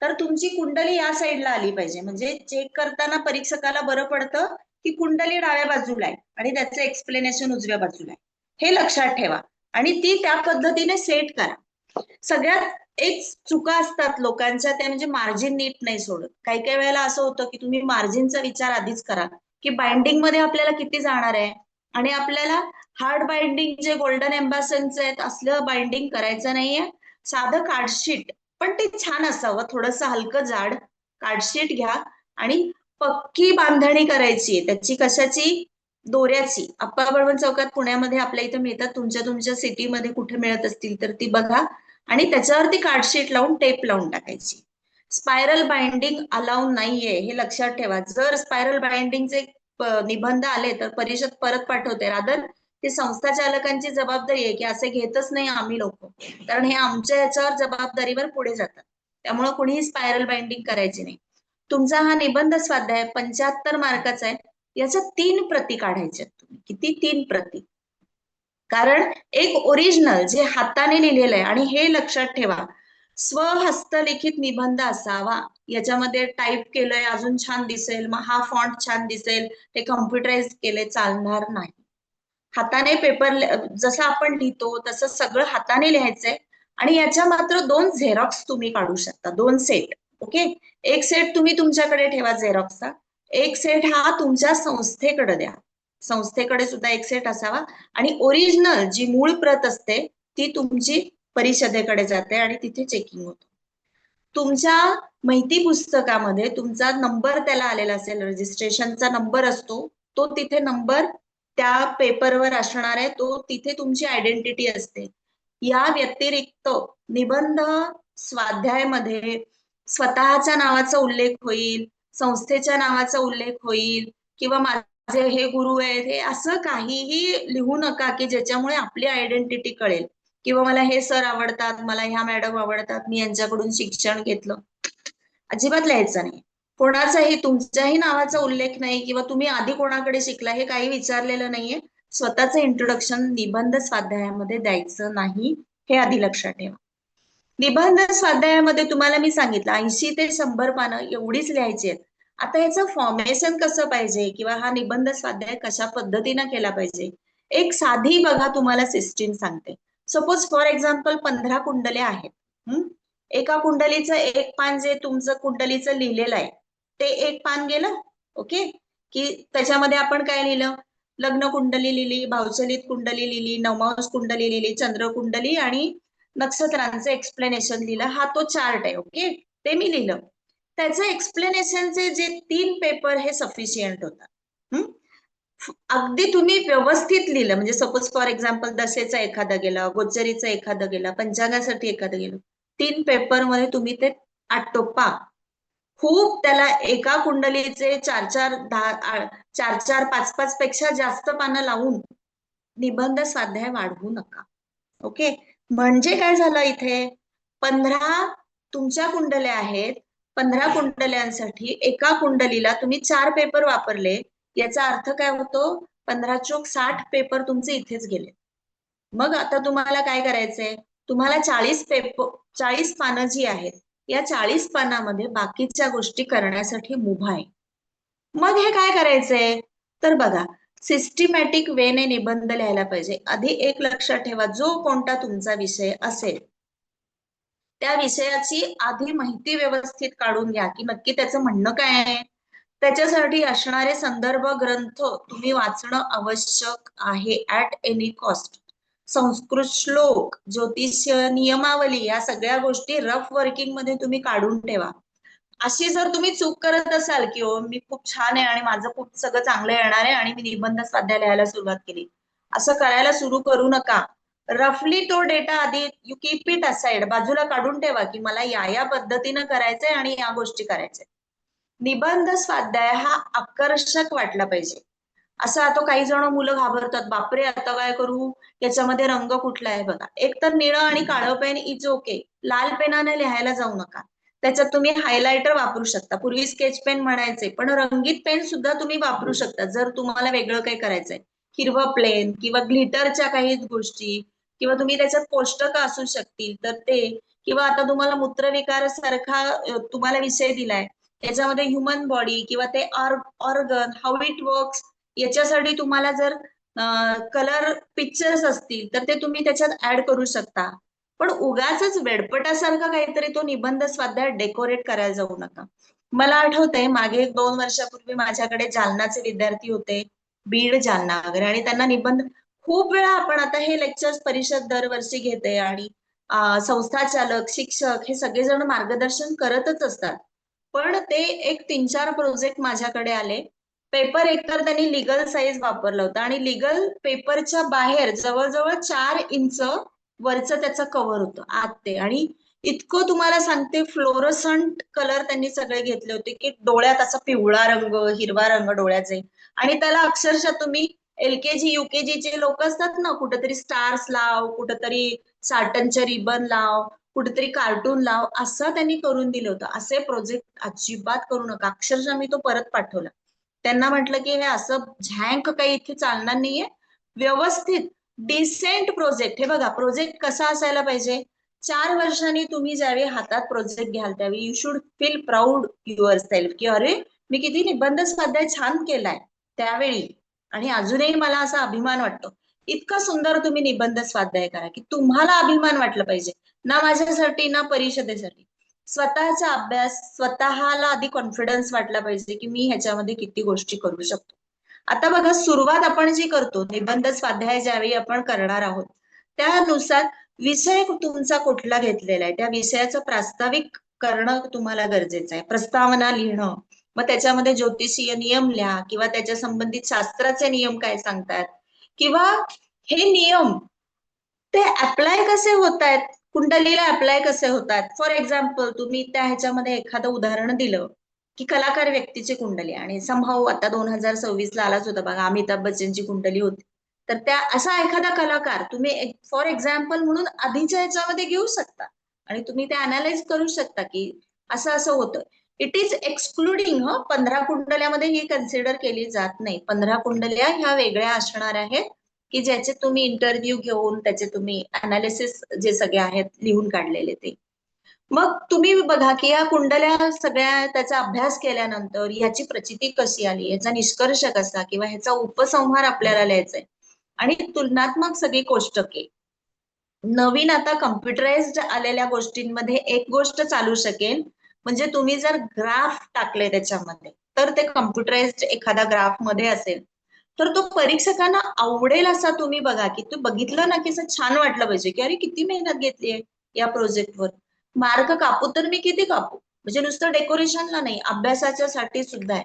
तर तुमची कुंडली या साईडला आली पाहिजे. म्हणजे चेक करताना परीक्षकाला बरं पडतं की कुंडली डाव्या बाजूला आहे आणि त्याचं एक्सप्लेनेशन उजव्या बाजूला आहे, हे लक्षात ठेवा आणि ती त्या पद्धतीने सेट करा. सगळ्यात एक चुका असतात लोकांच्या, त्या म्हणजे मार्जिन नीट नाही सोडत. काही काही वेळेला असं होतं की तुम्ही मार्जिनचा विचार आधीच करा की बाइंडिंग मध्ये आपल्याला किती जाणार आहे, आणि आपल्याला हार्ड बाइंडिंग जे गोल्डन एम्बॅसनचं आहेत असलं बाइंडिंग करायचं नाहीये. साधं कार्डशीट, पण ते छान असावं, थोडंसं हलकं जाड कार्डशीट घ्या आणि पक्की बांधणी करायची. त्याची कशाची? दोऱ्याची. अप्पा बळवंत चौकात पुण्यामध्ये आपल्या इथे मिळतात, तुमच्या सिटीमध्ये कुठे मिळत असतील तर ती बघा आणि त्याच्यावरती कार्डशीट लावून टेप लावून टाकायची. स्पायरल बाइंडिंग अलाउ नाहीये, हे लक्षात ठेवा. जर स्पायरल बाइंडिंगचे निबंध आले तर परिषद परत पाठवते. रादर ते संस्था चालकांची जबाबदारी आहे की असे घेतच नाही आम्ही लोक, कारण हे आमच्या याच्यावर जबाबदारीवर पुढे जातात. त्यामुळे कुणीही स्पायरल बाइंडिंग करायची नाही. तुमचा हा निबंध स्वाध्याय 75 मार्काचा आहे. याच्या 3 प्रती काढायच्या तुम्ही. किती? 3 प्रती. कारण एक ओरिजिनल जे हाताने लिहिलेलं आहे, आणि हे लक्षात ठेवा, स्वहस्तलिखित निबंध असावा. याच्यामध्ये टाईप केलंय अजून छान दिसेल, मग हा फॉन्ट छान दिसेल, ते कम्प्युटराइज केले, चालणार नाही. हाताने पेपर जसं आपण लिहितो तसं सगळं हाताने लिहायचंय. आणि याच्या मात्र 2 झेरॉक्स तुम्ही काढू शकता, 2 सेट. ओके, एक सेट तुम्ही तुमच्याकडे ठेवा झेरॉक्सचा, एक सेट हा तुमच्या संस्थेकडे द्या. संस्थेकडे सुद्धा एक सेट असावा. आणि ओरिजिनल जी मूळ प्रत असते ती तुमची परिषदेकडे जाते आणि तिथे चेकिंग होतं. तुमच्या माहिती पुस्तकामध्ये तुमचा नंबर त्याला आलेला असेल, रजिस्ट्रेशनचा नंबर असतो, तो तिथे नंबर त्या पेपरवर असणार आहे, तो तिथे तुमची आयडेंटिटी असते. या व्यतिरिक्त निबंध स्वाध्यायामध्ये स्वतःच्या नावाचा उल्लेख होईल, संस्थेच्या नावाचा उल्लेख होईल, किंवा माझे हे गुरु आहेत, हे असं काहीही लिहू नका की ज्याच्यामुळे आपली आयडेंटिटी कळेल, किंवा मला हे सर आवडतात, मला ह्या मॅडम आवडतात, मी यांच्याकडून शिक्षण घेतलं. अजिबात लिहायचं नाही. कोणाचाही तुमच्याही नावाचा उल्लेख नाही, किंवा तुम्ही आधी कोणाकडे शिकला हे काही विचारलेलं नाहीये. स्वतःचं इंट्रोडक्शन निबंध स्वाध्यायामध्ये द्यायचं नाही, हे आधी लक्षात ठेवा. निबंध स्वाध्यायामध्ये तुम्हाला मी सांगितलं 80 ते 100 पानं एवढीच लिहायची आहेत. आता याचं फॉर्मेशन कसं पाहिजे, किंवा हा निबंध स्वाध्याय कशा पद्धतीनं केला पाहिजे, एक साधी बघा तुम्हाला सिस्टीम सांगते. सपोज फॉर एक्झाम्पल 15 कुंडल्या आहेत. एका कुंडलीचं एक पान जे तुमचं कुंडलीचं लिहिलेलं आहे ते एक पान गेलं. ओके, की त्याच्यामध्ये आपण काय लिहिलं? लग्न कुंडली लिहिली, भावचलित कुंडली लिहिली, नवमांश कुंडली लिहिली, चंद्र कुंडली आणि नक्षत्रांचं एक्सप्लेनेशन लिहिलं. हा तो चार्ट आहे. ओके, ते मी लिहिलं. त्याचं एक्सप्लेनेशनचे जे 3 पेपर हे सफिशियंट होतात. अगदी तुम्ही व्यवस्थित लिहिलं, म्हणजे सपोज फॉर एक्झाम्पल दशेचा एखादा गेला, गोचरीचा एखादा गेला, पंचांगासाठी एखादं गेलं, 3 पेपर मध्ये तुम्ही ते आटोपा. खूप त्याला एका कुंडलीचे 4-4, 5-5 पेक्षा जास्त पानं लावून निबंध स्वाध्याय वाढवू नका. ओके, म्हणजे काय झालं इथे? 15 तुमच्या कुंडल्या आहेत, 15 कुंडल्यांसाठी एका कुंडलीला तुम्ही 4 पेपर वापरले. याचा अर्थ काय होतो? 15 चोक 60 पेपर तुमचे इथेच गेले. मग आता तुम्हाला काय करायचंय? तुम्हाला 40 पानं जी आहेत, या 40 पानामध्ये बाकीच्या गोष्टी करण्यासाठी मुभा आहे. मग हे काय करायचंय? तर बघा, सिस्टमॅटिक वेने निबंध लिहायला पाहिजे. आधी एक लक्षात ठेवा, जो कोणता तुमचा विषय असेल त्या विषयाची आधी माहिती व्यवस्थित काढून घ्या की नक्की त्याचं म्हणणं काय आहे. त्याच्यासाठी असणारे संदर्भ ग्रंथ तुम्ही वाचणं आवश्यक आहे ऍट एनी कॉस्ट. संस्कृत श्लोक, ज्योतिष नियमावली, या सगळ्या गोष्टी रफ वर्किंग मध्ये तुम्ही काढून ठेवा. अशी जर तुम्ही चूक करत असाल की हो मी खूप छान आहे आणि माझं खूप सगळं चांगलं येणार आहे आणि मी निबंध स्वाध्याय लिहायला सुरुवात केली, असं करायला सुरू करू नका. रफली तो डेटा आधी यू कीप इट असाइड, बाजूला काढून ठेवा की मला या पद्धतीनं करायचंय आणि या गोष्टी करायचंय. निबंध स्वाध्याय हा आकर्षक वाटला पाहिजे. असं आता काही जण मुलं घाबरतात, बापरे आता काय करू, याच्यामध्ये रंग कुठला आहे बघा. एक तर निळं आणि काळं पेन इज ओके, लाल पेनाने लिहायला जाऊ नका. त्याच्यात तुम्ही हायलायटर वापरू शकता. पूर्वी स्केच पेन म्हणायचे, पण रंगीत पेन सुद्धा तुम्ही वापरू शकता जर तुम्हाला वेगळं काही करायचंय. हिरवं प्लेन किंवा ग्लिटरच्या काही गोष्टी, किंवा तुम्ही त्याच्यात कोष्टक असू शकतील तर ते, किंवा आता तुम्हाला मूत्रविकार सारखा तुम्हाला विषय दिलाय, याच्यामध्ये ह्युमन बॉडी किंवा ते ऑर्गन हाऊ इट वर्क्स याच्यासाठी तुम्हाला जर कलर पिक्चर्स असतील तर ते तुम्ही त्याच्यात ऍड करू शकता. पण उगाच वेडपटासारखा काहीतरी तो निबंध स्वाध्याय डेकोरेट करायला जाऊ नका. मला आठवतंय मागे 2 वर्षापूर्वी माझ्याकडे जालनाचे विद्यार्थी होते, बीड जालना वगैरे, आणि त्यांना निबंध खूप वेळा आपण आता हे लेक्चर्स परिषद दरवर्षी घेते आणि संस्था चालक शिक्षक हे सगळेजण मार्गदर्शन करतच असतात. पण ते एक 3-4 प्रोजेक्ट माझ्याकडे आले. पेपर एकतर त्यांनी लिगल साईज वापरला होता आणि लिगल पेपरच्या बाहेर जवळजवळ 4 इंच वरचं त्याचं कव्हर होतं आत ते, आणि इतकं तुम्हाला सांगते फ्लोरोसंट कलर त्यांनी सगळे घेतले होते की डोळ्यात असा पिवळा रंग, हिरवा रंग डोळ्याचे, आणि त्याला अक्षरशः तुम्ही LKG UKGचे लोक असतात ना, कुठेतरी स्टार्स लाव, कुठेतरी साटनचे रिबन लाव, कुठेतरी कार्टून लाव, असं त्यांनी करून दिलं होतं. असे प्रोजेक्ट अजिबात करू नका. अक्षरशः मी तो परत पाठवला. त्यांना म्हटलं की हे असं झँक काही इथे चालणार नाहीये, व्यवस्थित डिसेंट प्रोजेक्ट. हे बघा प्रोजेक्ट कसा असायला पाहिजे. 4 वर्षांनी तुम्ही ज्यावेळी हातात प्रोजेक्ट घ्याल त्यावेळी you should feel proud your self की अरे मी किती निबंध स्वाध्याय छान केलाय त्यावेळी, आणि अजूनही मला असा अभिमान वाटतो. इतका सुंदर तुम्ही निबंध स्वाध्याय करा की तुम्हाला अभिमान वाटलं पाहिजे, ना माझ्यासाठी ना परिषदेसाठी. स्वतःचा अभ्यास, स्वतःला आधी कॉन्फिडन्स वाटला पाहिजे की मी ह्याच्यामध्ये किती गोष्टी करू शकतो. आता बघा सुरुवात आपण जी करतो निबंध स्वाध्याय ज्यावेळी आपण करणार आहोत त्यानुसार विषय तुमचा कुठला घेतलेला आहे त्या विषयाचं प्रास्ताविक करणं तुम्हाला गरजेचं आहे. प्रस्तावना लिहिणं, मग त्याच्यामध्ये ज्योतिषीय नियम लिहा किंवा त्याच्या संबंधित शास्त्राचे नियम काय सांगतात, किंवा हे नियम ते अप्लाय कसे होत आहेत, कुंडलीला अप्लाय कसे होतात. फॉर एक्झाम्पल तुम्ही त्या ह्याच्यामध्ये एखादं उदाहरण दिलं की कलाकार व्यक्तीची कुंडली, आणि संभाव आता 2026 ला आलाच होता बघा, अमिताभ बच्चनची कुंडली होती, तर त्या असा एखादा कलाकार तुम्ही फॉर एक्झाम्पल म्हणून आधीच्या ह्याच्यामध्ये घेऊ शकता आणि तुम्ही ते अनालाइज करू शकता की असं असं होतं. इट इज एक्सक्लुडिंग 15 कुंडल्यामध्ये ही कन्सिडर केली जात नाही. 15 कुंडल्या ह्या वेगळ्या असणार आहेत की ज्याचे तुम्ही इंटरव्ह्यू घेऊन त्याचे तुम्ही अनालिसिस जे सगळे आहेत लिहून काढलेले ते. मग तुम्ही बघा की या कुंडल्या सगळ्या त्याचा अभ्यास केल्यानंतर ह्याची प्रचिती कशी आली, याचा निष्कर्ष कसा किंवा ह्याचा उपसंहार आपल्याला लिहायचा आहे, आणि तुलनात्मक सगळी कोष्टके. नवीन आता कम्प्युटराइज्ड आलेल्या गोष्टींमध्ये एक गोष्ट चालू शकेल, म्हणजे तुम्ही जर ग्राफ टाकले त्याच्यामध्ये तर ते कम्प्युटराइज्ड एखादा ग्राफ मध्ये असेल तर तो परीक्षकांना आवडेल असा तुम्ही बघा की तू बघितलं ना की असं छान वाटलं पाहिजे की अरे किती मेहनत घेतली आहे या प्रोजेक्टवर. मार्क कापू तर मी किती कापू, म्हणजे नुसतं डेकोरेशनला नाही अभ्यासाच्या साठी सुद्धा आहे.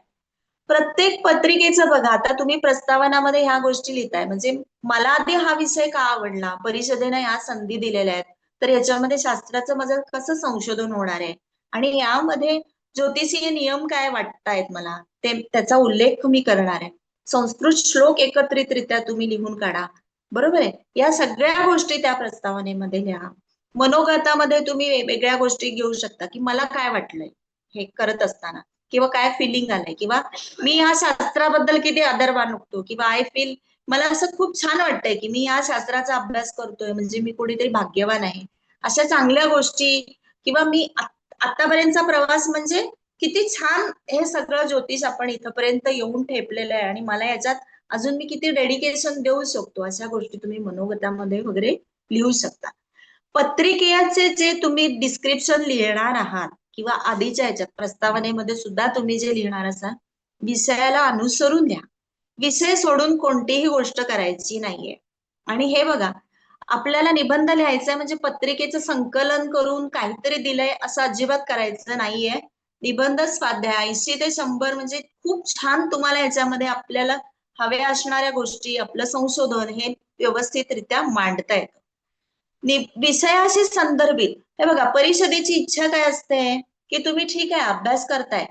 प्रत्येक पत्रिकेचं बघा, आता तुम्ही प्रस्तावनामध्ये ह्या गोष्टी लिहिताय म्हणजे मला आधी हा विषय का आवडला, परिषदेने ह्या संधी दिलेल्या आहेत, तर याच्यामध्ये शास्त्राचं माझं कसं संशोधन होणार आहे, आणि यामध्ये ज्योतिषीय नियम काय वाटतायत मला ते त्याचा उल्लेख मी करणार आहे. संस्कृत श्लोक एकत्रितरित्या तुम्ही लिहून काढा, बरोबर आहे. या सगळ्या गोष्टी त्या प्रस्तावनेमध्ये लिहा. मनोगतामध्ये तुम्ही वेगवेगळ्या गोष्टी घेऊ शकता की मला काय वाटलंय हे करत असताना, किंवा काय फिलिंग आलंय, किंवा मी या शास्त्राबद्दल किती आदर बाळगतो, किंवा आय फील मला असं खूप छान वाटतंय की मी या शास्त्राचा अभ्यास करतोय म्हणजे मी कुठेतरी भाग्यवान आहे. अशा चांगल्या गोष्टी, किंवा मी आतापर्यंतचा प्रवास म्हणजे किती छान हे सगळं ज्योतिष आपण इथपर्यंत येऊन ठेपलेलं आहे आणि मला याच्यात अजून मी किती डेडिकेशन देऊ शकतो, अशा गोष्टी तुम्ही मनोगतामध्ये वगैरे लिहू शकता. पत्रिकेचे जे तुम्ही डिस्क्रिप्शन लिहिणार आहात किंवा आधीच्या ह्याच्यात प्रस्तावनेमध्ये सुद्धा तुम्ही जे लिहिणार असाल विषयाला अनुसरून द्या. विषय सोडून कोणतीही गोष्ट करायची नाहीये. आणि हे बघा आपल्याला निबंध लिहायचा म्हणजे पत्रिकेचं संकलन करून काहीतरी दिलंय असं अजिबात करायचं नाहीये. निबंध स्वाध्याय 80 ते 100 म्हणजे खूप छान तुम्हाला याच्यामध्ये आपल्याला हव्या असणाऱ्या गोष्टी आपलं संशोधन हे व्यवस्थितरित्या मांडता येतं. विषयाशी संदर्भित. हे बघा परिषदेची इच्छा काय असते की तुम्ही ठीक आहे अभ्यास करताय,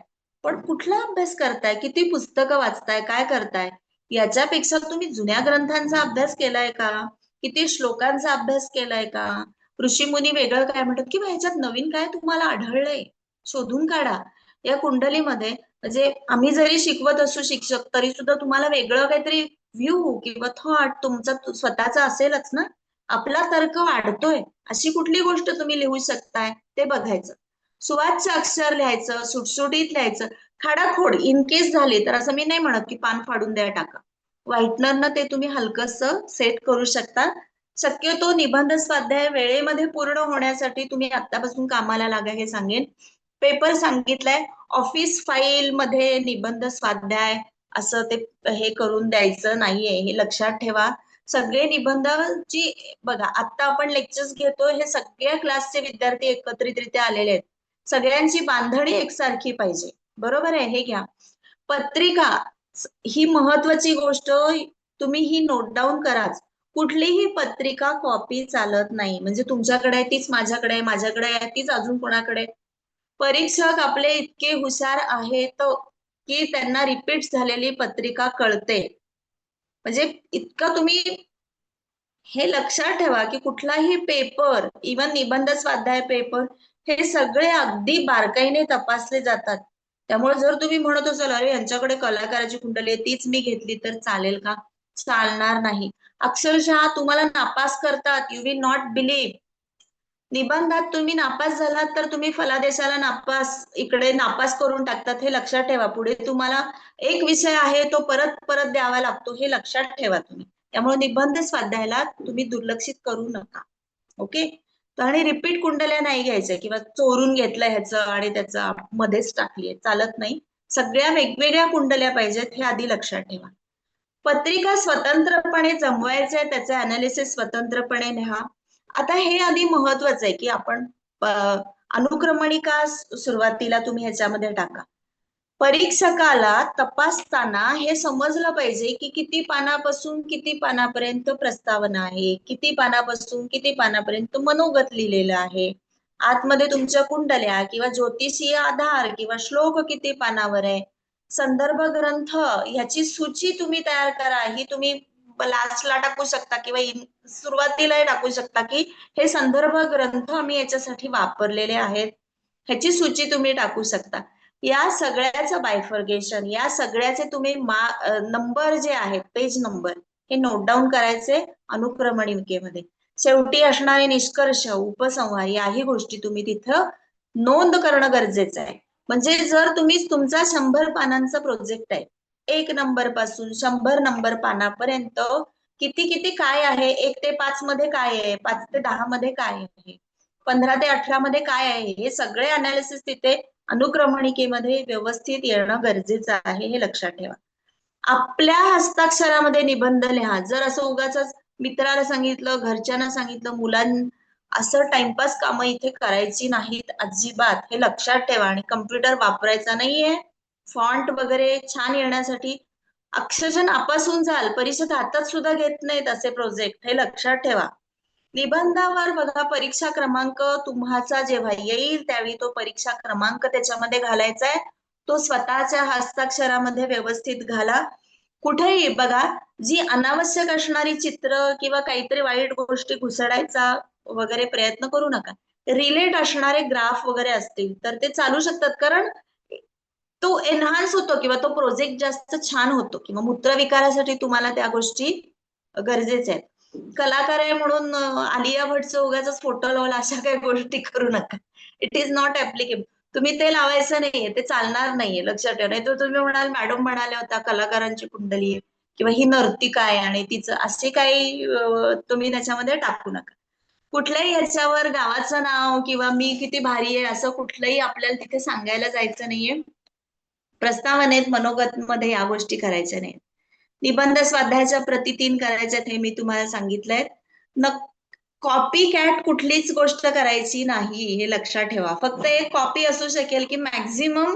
पण कुठला अभ्यास करताय, किती पुस्तकं वाचताय, काय करताय, याच्यापेक्षा तुम्ही जुन्या ग्रंथांचा अभ्यास केलाय का, किती श्लोकांचा अभ्यास केलाय का, ऋषीमुनी वेगळं काय म्हणतात किंवा ह्याच्यात नवीन काय तुम्हाला आढळलंय शोधून काढा. या कुंडलीमध्ये म्हणजे आम्ही जरी शिकवत असू शिक्षक तरी सुद्धा तुम्हाला वेगळं काहीतरी व्ह्यू किंवा थॉट तुमचा स्वतःचा असेलच ना. आपला तर्क वाढतोय अशी कुठली गोष्ट तुम्ही लिहू शकताय ते बघायचं. सुवाच्य अक्षर लिहायचं, सुटसुटीत लिहायचं. खाडाखोड इन केस झाली तर असं मी नाही म्हणत की पान फाडून द्या टाका. व्हाईटनरनं ते तुम्ही हलकंसं सेट करू शकता. शक्यतो निबंध स्वाध्याय वेळेमध्ये पूर्ण होण्यासाठी तुम्ही आत्तापासून कामाला लागा हे सांगेन. पेपर सांगितलंय, ऑफिस फाईल मध्ये निबंध स्वाध्याय असं ते हे करून द्यायचं नाहीये, हे लक्षात ठेवा. सगळे निबंधची बघा, आता आपण लेक्चर्स घेतो, हे सगळ्या क्लासचे विद्यार्थी एकत्रितरित्या आलेले आहेत. सगळ्यांची बांधणी एकसारखी पाहिजे, बरोबर आहे. हे घ्या. पत्रिका ही महत्वाची गोष्ट, तुम्ही ही नोट डाऊन कराच. कुठलीही पत्रिका कॉपी चालत नाही. म्हणजे तुमच्याकडे आहे तीच माझ्याकडे आहे, माझ्याकडे आहे तीच अजून कोणाकडे. परीक्षक आपले इतके हुशार आहेत की त्यांना रिपीट झालेली पत्रिका कळते. म्हणजे इतकं तुम्ही हे लक्षात ठेवा की कुठलाही पेपर, इवन निबंध स्वाध्याय पेपर, हे सगळे अगदी बारकाईने तपासले जातात. त्यामुळे जर तुम्ही म्हणत असाल अरे यांच्याकडे कलाकाराची कुंडली आहे तीच मी घेतली तर चालेल का? चालणार नाही. अक्षरशः तुम्हाला नापास करतात. You will not believe. निबंधात तुम्ही नापास झालात तर तुम्ही फलादेशाला नापास, इकडे नापास करून टाकतात. हे लक्षात ठेवा. पुढे तुम्हाला एक विषय आहे तो परत परत द्यावा लागतो, हे लक्षात ठेवा तुम्ही. त्यामुळे निबंध स्वाध्यायाला तुम्ही दुर्लक्षित करू नका. ओके. आणि रिपीट कुंडल्या नाही घ्यायच्या किंवा चोरून घेतलं ह्याचं आणि त्याचं मध्येच टाकलीये, चालत नाही. सगळ्या वेगवेगळ्या कुंडल्या पाहिजेत, हे आधी लक्षात ठेवा. पत्रिका स्वतंत्रपणे जमवायचे, त्याचे अनालिसिस स्वतंत्रपणे लिहा. आता हे आधी महत्वाचं आहे की आपण अनुक्रमणिका सुरुवातीला तुम्ही ह्याच्यामध्ये टाका. परीक्षकाला तपासताना हे समजलं पाहिजे की किती पानापासून किती पानापर्यंत प्रस्तावना आहे, किती पानापासून किती पानापर्यंत मनोगत लिहिलेलं आहे, आतमध्ये तुमच्या कुंडल्या किंवा ज्योतिषीय आधार किंवा श्लोक किती पानावर आहे, संदर्भ ग्रंथ ह्याची सूची तुम्ही तयार करा. ही तुम्ही लास्टला टाकू शकता किंवा सुरुवातीला टाकू शकता की हे संदर्भ ग्रंथ आम्ही याच्यासाठी वापरलेले आहेत, ह्याची सूची तुम्ही टाकू शकता. या सगळ्याचं बायफर्गेशन, या सगळ्याचे तुम्ही नंबर जे आहेत, पेज नंबर, हे नोट डाऊन करायचे अनुक्रमणिकेमध्ये. शेवटी असणारे निष्कर्ष, उपसंहार, याही गोष्टी तुम्ही तिथं नोंद करणं गरजेचं आहे. म्हणजे जर तुम्ही तुमचा 100 पानांचा प्रोजेक्ट आहे, 1 नंबर पासून 100 नंबर पानापर्यंत किती किती काय आहे, 1 ते 5 मध्ये काय आहे, 5 ते 10 मध्ये काय आहे, 15 ते 18 मध्ये काय आहे, हे सगळे अनालिसिस तिथे अनुक्रमणिकेमध्ये व्यवस्थित येणं गरजेचं आहे, हे लक्षात ठेवा. आपल्या हस्ताक्षरामध्ये निबंध लिहा. जर असं उगाच मित्राला सांगितलं, घरच्यांना सांगितलं, असं टाइमपास कामं इथे करायची नाहीत अजिबात, हे लक्षात ठेवा. आणि कम्प्युटर वापरायचा नाहीये. फॉन्ट वगैरे छान येण्यासाठी अक्षरशः नापासून जाल, परीक्षेत हातात सुद्धा घेत नाहीत असे प्रोजेक्ट, हे लक्षात ठेवा. निबंधावर बघा, परीक्षा क्रमांक तुम्हाचा जेव्हा येईल त्यावेळी तो परीक्षा क्रमांक त्याच्यामध्ये घालायचा आहे. तो स्वतःच्या हस्ताक्षरामध्ये व्यवस्थित घाला. कुठेही बघा, जी अनावश्यक असणारी चित्र किंवा काहीतरी वाईट गोष्टी घुसडायचा वगैरे प्रयत्न करू नका. रिलेट असणारे ग्राफ वगैरे असतील तर ते चालू शकतात, कारण तो एनहान्स होतो किंवा तो प्रोजेक्ट जास्त छान होतो. किंवा मूत्रविकारासाठी तुम्हाला त्या गोष्टी गरजेच्या आहेत. कलाकार आहे म्हणून आलिया भटचं उगाच फोटो लावला, अशा काही गोष्टी करू नका. It is not applicable. तुम्ही ते लावायचं नाहीये, ते चालणार नाहीये, लक्षात ठेवा. नाही तर तुम्ही म्हणाल मॅडम म्हणाल्या होत्या कलाकारांची कुंडली आहे किंवा ही नर्तिका आहे आणि तिचं असे काही तुम्ही त्याच्यामध्ये टाकू नका. कुठल्याही ह्याच्यावर गावाचं नाव किंवा मी किती भारी आहे असं कुठलंही आपल्याला तिथे सांगायला जायचं नाहीये. प्रस्तावनेत, मनोगत मध्ये या गोष्टी करायच्या नाहीत. निबंध स्वाध्यायाच्या प्रति 3 करायच्यात, हे मी तुम्हाला सांगितलंय. कॉपी कॅट कुठलीच गोष्ट करायची नाही, हे लक्षात ठेवा. फक्त एक कॉपी असू शकेल की मॅक्झिमम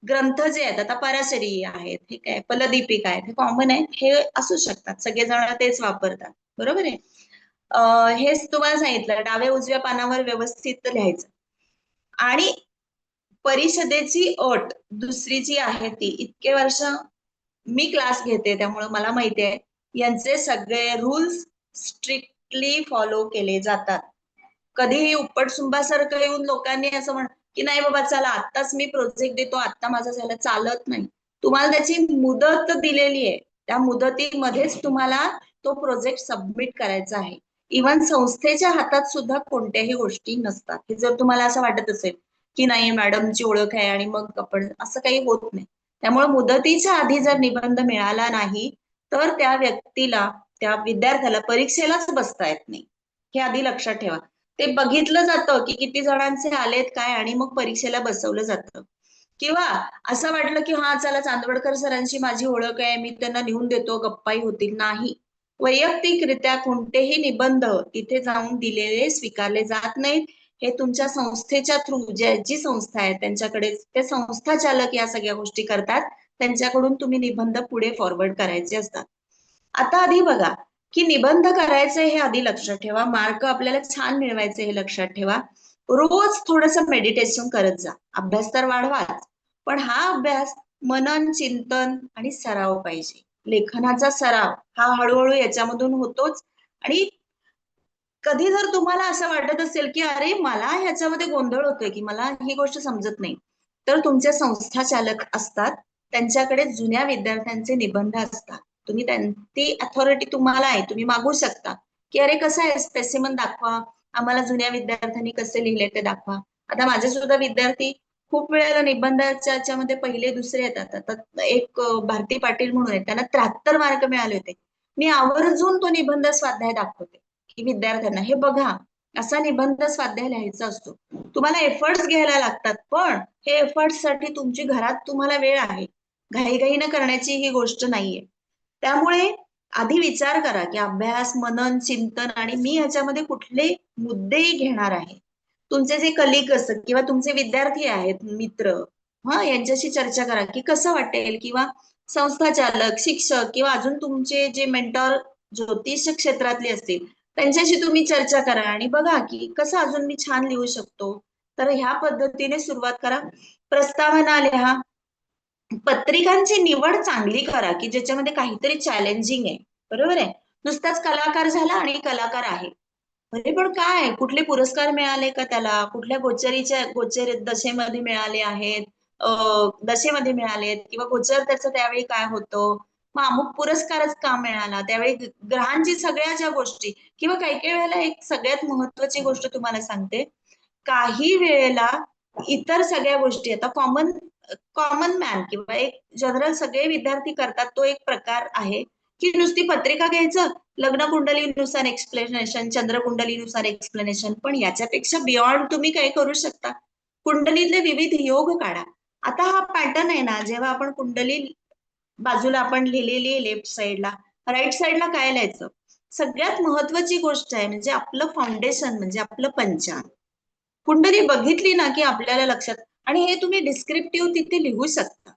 ग्रंथ जे आहेत, आता पराशरी आहेत, ठीक आहे, फलदीपिका आहेत, हे कॉमन आहेत, हे असू शकतात, सगळेजण तेच वापरतात, बरोबर आहे. हेच तुम्हाला सांगितलं, डाव्या उजव्या पानावर व्यवस्थित लिहायचं. आणि परिषदेची अट दुसरी जी आहे ती, इतके वर्ष मी क्लास घेते त्यामुळे मला माहिती आहे, यांचे सगळे रूल्स स्ट्रिक्टली फॉलो केले जातात. कधीही उपटसुंबासारखं येऊन लोकांनी असं म्हण की नाही बाबा चला आत्ताच मी प्रोजेक्ट देतो, आत्ता माझं झालं, चालत नाही. तुम्हाला त्याची मुदत दिलेली आहे, त्या मुदतीमध्येच तुम्हाला तो प्रोजेक्ट सबमिट करायचा आहे. इव्हन संस्थेच्या हातात सुद्धा कोणत्याही गोष्टी नसतात. हे जर तुम्हाला असं वाटत असेल की नाही मॅडमची ओळख आहे आणि मग आपण, असं काही होत नाही. त्यामुळे मुदतीच्या आधी जर निबंध मिळाला नाही तर त्या व्यक्तीला, त्या विद्यार्थ्याला परीक्षेलाच बसता येत नाही. हे आधी लक्षात ठेवा. ते बघितलं जातं की किती जणांचे आलेत काय आणि मग परीक्षेला बसवलं जातं. किंवा असं वाटलं की हा चला चांदवडकर सरांची माझी ओळख आहे, मी त्यांना नेऊन देतो, गप्पाही होतील. नाही, वैयक्तिकरित्या कोणतेही निबंध तिथे जाऊन दिलेले स्वीकारले जात नाहीत. हे तुमच्या संस्थेच्या थ्रू, जी संस्था आहे त्यांच्याकडे, ते संस्था चालक या सगळ्या गोष्टी करतात. त्यांच्याकडून तुम्ही निबंध पुढे फॉरवर्ड करायचे असतात. आता आधी बघा की निबंध करायचे हे आधी लक्षात ठेवा, मार्क आपल्याला छान मिळवायचे हे लक्षात ठेवा. रोज थोडस मेडिटेशन करत जा. अभ्यास तर वाढवाच, पण हा अभ्यास मनन, चिंतन आणि सराव पाहिजे. लेखनाचा सराव हा हळूहळू याच्यामधून होतोच. आणि कधी जर तुम्हाला असं वाटत असेल की अरे मला ह्याच्यामध्ये गोंधळ होतोय, की मला ही गोष्ट समजत नाही, तर तुमचे संस्था चालक असतात, त्यांच्याकडे जुन्या विद्यार्थ्यांचे निबंध असतात. तुम्ही ती अथॉरिटी तुम्हाला आहे, तुम्ही मागू शकता की अरे कसं आहे, स्पेसिमन दाखवा आम्हाला, जुन्या विद्यार्थ्यांनी कसे लिहिले ते दाखवा. आता माझे सुद्धा विद्यार्थी खूप वेळेला निबंधाच्या याच्यामध्ये पहिले दुसरे येतात. आता एक भारती पाटील म्हणून आहे, त्यांना 73 मार्क मिळाले होते. मी आवर्जून तो निबंध स्वाध्याय दाखवते की विद्यार्थ्यांना हे बघा, असा निबंध स्वाध्याय लिहायचा असतो. तुम्हाला एफर्ट्स घ्यायला लागतात, पण हे एफर्ट्स साठी तुमची घरात तुम्हाला वेळ आहे, घाईघाईनं करण्याची ही गोष्ट नाहीये. त्यामुळे आधी विचार करा की अभ्यास, मनन, चिंतन आणि मी ह्याच्यामध्ये कुठले मुद्देही घेणार आहे. तुमचे जे कलिग असतात किंवा तुमचे विद्यार्थी आहेत, मित्र, यांच्याशी चर्चा करा की कसं वाटेल, किंवा संस्था चालक, शिक्षक किंवा अजून तुमचे जे मेंटॉर ज्योतिष क्षेत्रातले असतील त्यांच्याशी तुम्ही चर्चा करा आणि बघा की कसं अजून मी छान लिहू शकतो. तर ह्या पद्धतीने सुरुवात करा. प्रस्तावना लिहा. पत्रिकांची निवड चांगली करा की ज्याच्यामध्ये काहीतरी चॅलेंजिंग आहे. बरोबर आहे, नुसताच कलाकार झाला आणि कलाकार आहे, अरे पण काय, कुठले पुरस्कार मिळाले का त्याला, कुठल्या गोचर दशेमध्ये मिळाले आहेत, दशेमध्ये मिळालेत, किंवा गोचर त्याचं त्यावेळी काय होतं, मग अमुक पुरस्कारच का मिळाला त्यावेळी, ग्रहांची सगळ्या ज्या गोष्टी, किंवा काही काही वेळेला एक सगळ्यात महत्वाची गोष्ट तुम्हाला सांगते, काही वेळेला इतर सगळ्या गोष्टी, आता कॉमन मॅन किंवा एक जनरल सगळे विद्यार्थी करतात तो एक प्रकार आहे की नुसती पत्रिका घ्यायचं, लग्न कुंडलीनुसार एक्सप्लेनेशन, चंद्र कुंडलीनुसार एक्सप्लेनेशन. पण याच्यापेक्षा बियॉन्ड तुम्ही काय करू शकता, कुंडलीतले विविध योग काढा. आता हा पॅटर्न आहे ना, जेव्हा आपण कुंडली बाजूला आपण लिहिलेली आहे लेफ्ट साईडला, राईट साईडला काय लिहायचं, सगळ्यात महत्वाची गोष्ट आहे म्हणजे आपलं फाउंडेशन, म्हणजे आपलं पंचांग. कुंडली बघितली ना की आपल्याला लक्षात, आणि हे तुम्ही डिस्क्रिप्टिव्ह तिथे लिहू शकता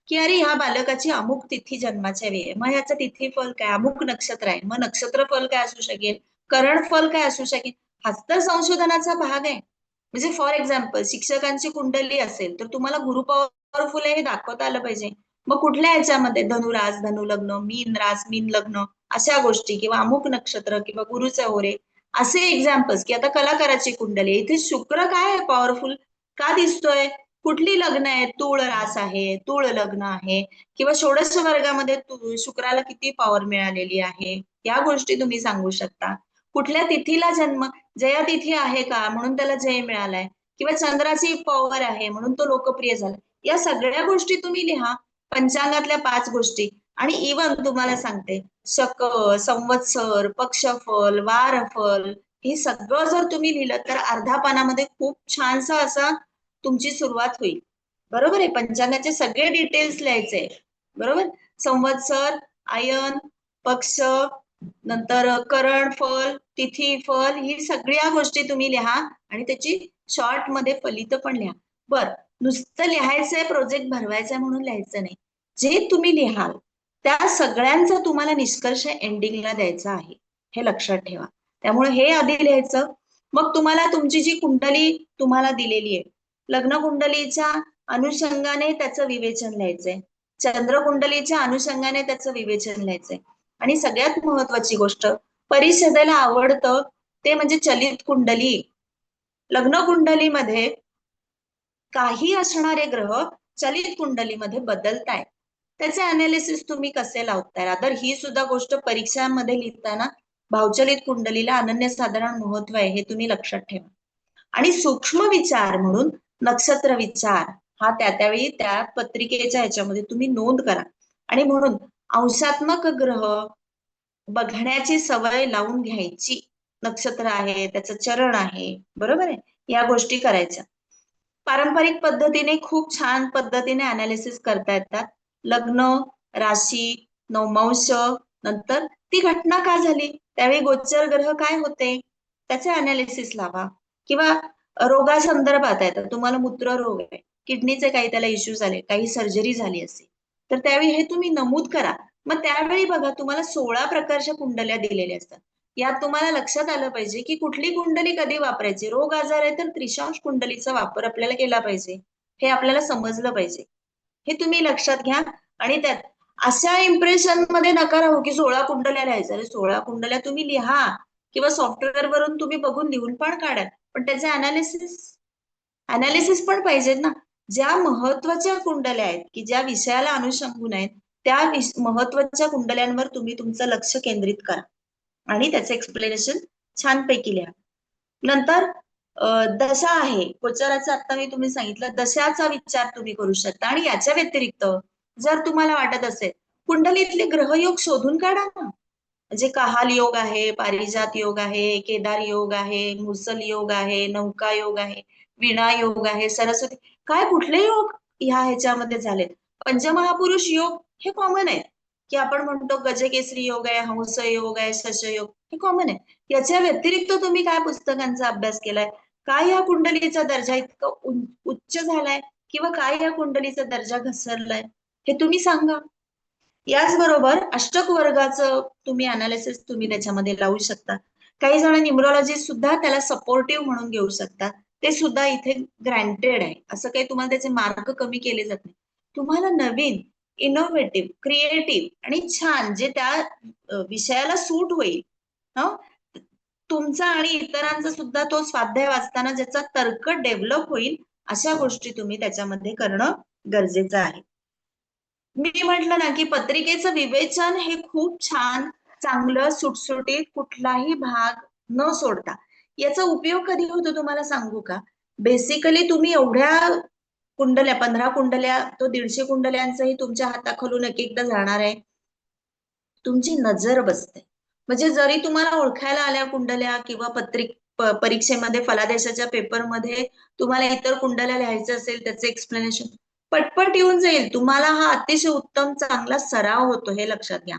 की अरे ह्या बालकाची अमुक तिथी जन्माच्या वेळी आहे, मग ह्याचं तिथी फल काय, अमुक नक्षत्र आहे, मग नक्षत्र फल काय असू शकेल, करण फल काय असू शकेल. हाच तर संशोधनाचा भाग आहे. म्हणजे फॉर एक्झाम्पल शिक्षकांची कुंडली असेल तर तुम्हाला गुरु पॉवरफुल आहे हे दाखवता आलं पाहिजे. मग कुठल्या ह्याच्यामध्ये धनुरास, धनुलग्न, मीन रास, मीन लग्न, अशा गोष्टी, किंवा अमुक नक्षत्र किंवा गुरुचे ओरे, असे एक्झाम्पल्स. की आता कलाकाराची कुंडली, इथे शुक्र काय आहे पॉवरफुल का दिसतोय, कुठली लग्न आहे, तूळ रास आहे, तूळ लग्न आहे, किंवा षोडश वर्गामध्ये शुक्राला किती पॉवर मिळालेली आहे, या गोष्टी तुम्ही सांगू शकता. कुठल्या तिथीला जन्म, जया तिथी आहे का म्हणून त्याला जय मिळालाय, किंवा चंद्राची पॉवर आहे म्हणून तो लोकप्रिय झाला. या सगळ्या गोष्टी तुम्ही लिहा, पंचांगातल्या 5 गोष्टी. आणि इवन तुम्हाला सांगते, शक, संवत्सर, पक्षफल, वारफल, हे सगळं जर तुम्ही लिहिलं तर अर्ध्या पानामध्ये खूप छानसा असा तुमची सुरुवात होईल. बरोबर आहे, पंचांगाचे सगळे डिटेल्स लिहायचे. बरोबर, संवत्सर, आयन, पक्ष, नंतर करण फल, तिथी फल, ही सगळ्या गोष्टी तुम्ही लिहा आणि त्याची शॉर्ट मध्ये फलित पण लिहा. बर, नुसतं लिहायचंय, प्रोजेक्ट भरवायचंय म्हणून लिहायचं नाही, जे तुम्ही लिहाल त्या सगळ्यांचा तुम्हाला निष्कर्ष एंडिंगला द्यायचा आहे, हे लक्षात ठेवा. त्यामुळे हे आधी लिहायचं. मग तुम्हाला तुमची जी कुंडली तुम्हाला दिलेली आहे, लग्न कुंडलीच्या अनुषंगाने त्याचं विवेचन लिहायचंय, चंद्र कुंडलीच्या अनुषंगाने त्याचं विवेचन लिहायचंय. आणि सगळ्यात महत्वाची गोष्ट परिषदेला आवडतं ते म्हणजे चलित कुंडली. लग्न कुंडलीमध्ये काही असणारे ग्रह चलित कुंडलीमध्ये बदलतायत, त्याचे अनालिसिस तुम्ही कसे लावताय. तर ही सुद्धा गोष्ट परीक्षांमध्ये लिहिताना भावचलित कुंडलीला अनन्यसाधारण महत्व आहे, हे तुम्ही लक्षात ठेवा. आणि सूक्ष्म विचार म्हणून नक्षत्र विचार हा त्यावेळी त्या पत्रिकेच्या ह्याच्यामध्ये तुम्ही नोंद करा. आणि म्हणून अंशात्मक ग्रह बघण्याची सवय लावून घ्यायची. नक्षत्र आहे, त्याचं चरण आहे, बरोबर आहे, या गोष्टी करायच्या. पारंपरिक पद्धतीने खूप छान पद्धतीने अनालिसिस करता येतात. लग्न, राशी, नवमांश, नंतर ती घटना का झाली, त्यावेळी गोचर ग्रह काय होते, त्याचे अनालिसिस लावा. किंवा रोगासंदर्भात आहे, तर तुम्हाला मूत्ररोग आहे, किडनीचे काही त्याला इश्यू झाले, काही सर्जरी झाली असेल, तर त्यावेळी हे तुम्ही नमूद करा. मग त्यावेळी बघा तुम्हाला 16 प्रकारच्या कुंडल्या दिलेल्या असतात. यात तुम्हाला लक्षात आलं पाहिजे की कुठली कुंडली कधी वापरायची. रोग आजार आहे तर त्रिशांश कुंडलीचा वापर आपल्याला केला पाहिजे, हे आपल्याला समजलं पाहिजे. हे तुम्ही लक्षात घ्या. आणि त्यात अशा इम्प्रेशन मध्ये नका राहू की 16 कुंडल्या लिहायच्या. अरे 16 कुंडल्या तुम्ही लिहा किंवा सॉफ्टवेअर वरून तुम्ही बघून लिहून पण काढा, पण त्याचे अनालिसिस पण पाहिजेत ना. ज्या महत्वाच्या कुंडल्या आहेत की ज्या विषयाला अनुषंगून आहेत, त्या महत्वाच्या कुंडल्यांवर तुम्ही तुमचं लक्ष केंद्रित करा आणि त्याचं एक्सप्लेनेशन छानपैकी लिहा. नंतर दशा आहे, गोचराचं आता मी तुम्ही सांगितलं, दशाचा विचार तुम्ही करू शकता. आणि याच्या व्यतिरिक्त जर तुम्हाला वाटत असेल, कुंडलीतले ग्रहयोग शोधून काढा ना. म्हणजे कहाल योग आहे, पारिजात योग आहे, केदार योग आहे, मुसल योग आहे, नौका योग आहे, वीणा योग आहे, सरस्वती, काय कुठले योग ह्या ह्याच्यामध्ये झालेत. पंचमहापुरुष योग हे कॉमन आहे की आपण म्हणतो गजकेसरी योग आहे, हंस योग आहे, शश योग, हे कॉमन आहे. याच्या व्यतिरिक्त तुम्ही काय पुस्तकांचा अभ्यास केलाय, काय या कुंडलीचा दर्जा इतका उच्च झालाय किंवा काय या कुंडलीचा दर्जा घसरलाय, हे तुम्ही सांगा. याचबरोबर अष्टक वर्गाचं तुम्ही अनालिसिस तुम्ही त्याच्यामध्ये लावू शकता. काही जण न्यूमरॉलॉजी सुद्धा त्याला सपोर्टिव्ह म्हणून घेऊ शकतात, ते सुद्धा इथे ग्रँटेड आहे. असं काही तुम्हाला त्याचे मार्क कमी केले जात नाही. तुम्हाला नवीन, इनोव्हेटिव्ह, क्रिएटिव्ह आणि छान जे त्या विषयाला सूट होईल, तुमचा आणि इतरांचा सुद्धा तो स्वाध्याय वाचताना ज्याचा तर्क डेव्हलप होईल, अशा गोष्टी तुम्ही त्याच्यामध्ये करणं गरजेचं आहे. मी म्हटलं ना की पत्रिकेचं विवेचन हे खूप छान, चांगलं, सुटसुटीत, कुठलाही भाग न सोडता. याचा उपयोग कधी होतो तुम्हाला सांगू का. बेसिकली तुम्ही एवढ्या कुंडल्या, 15 कुंडल्या, तो 150 कुंडल्यांचंही तुमच्या हाताखालून एक एकदा जाणार आहे. तुमची नजर बसते. म्हणजे जरी तुम्हाला ओळखायला आल्या कुंडल्या किंवा परीक्षेमध्ये फलादेशाच्या पेपरमध्ये तुम्हाला इतर कुंडल्या लिहायचं असेल, त्याचे एक्सप्लेनेशन पटपट येऊन जाईल. तुम्हाला हा अतिशय उत्तम चांगला सराव होतो, हे लक्षात घ्या.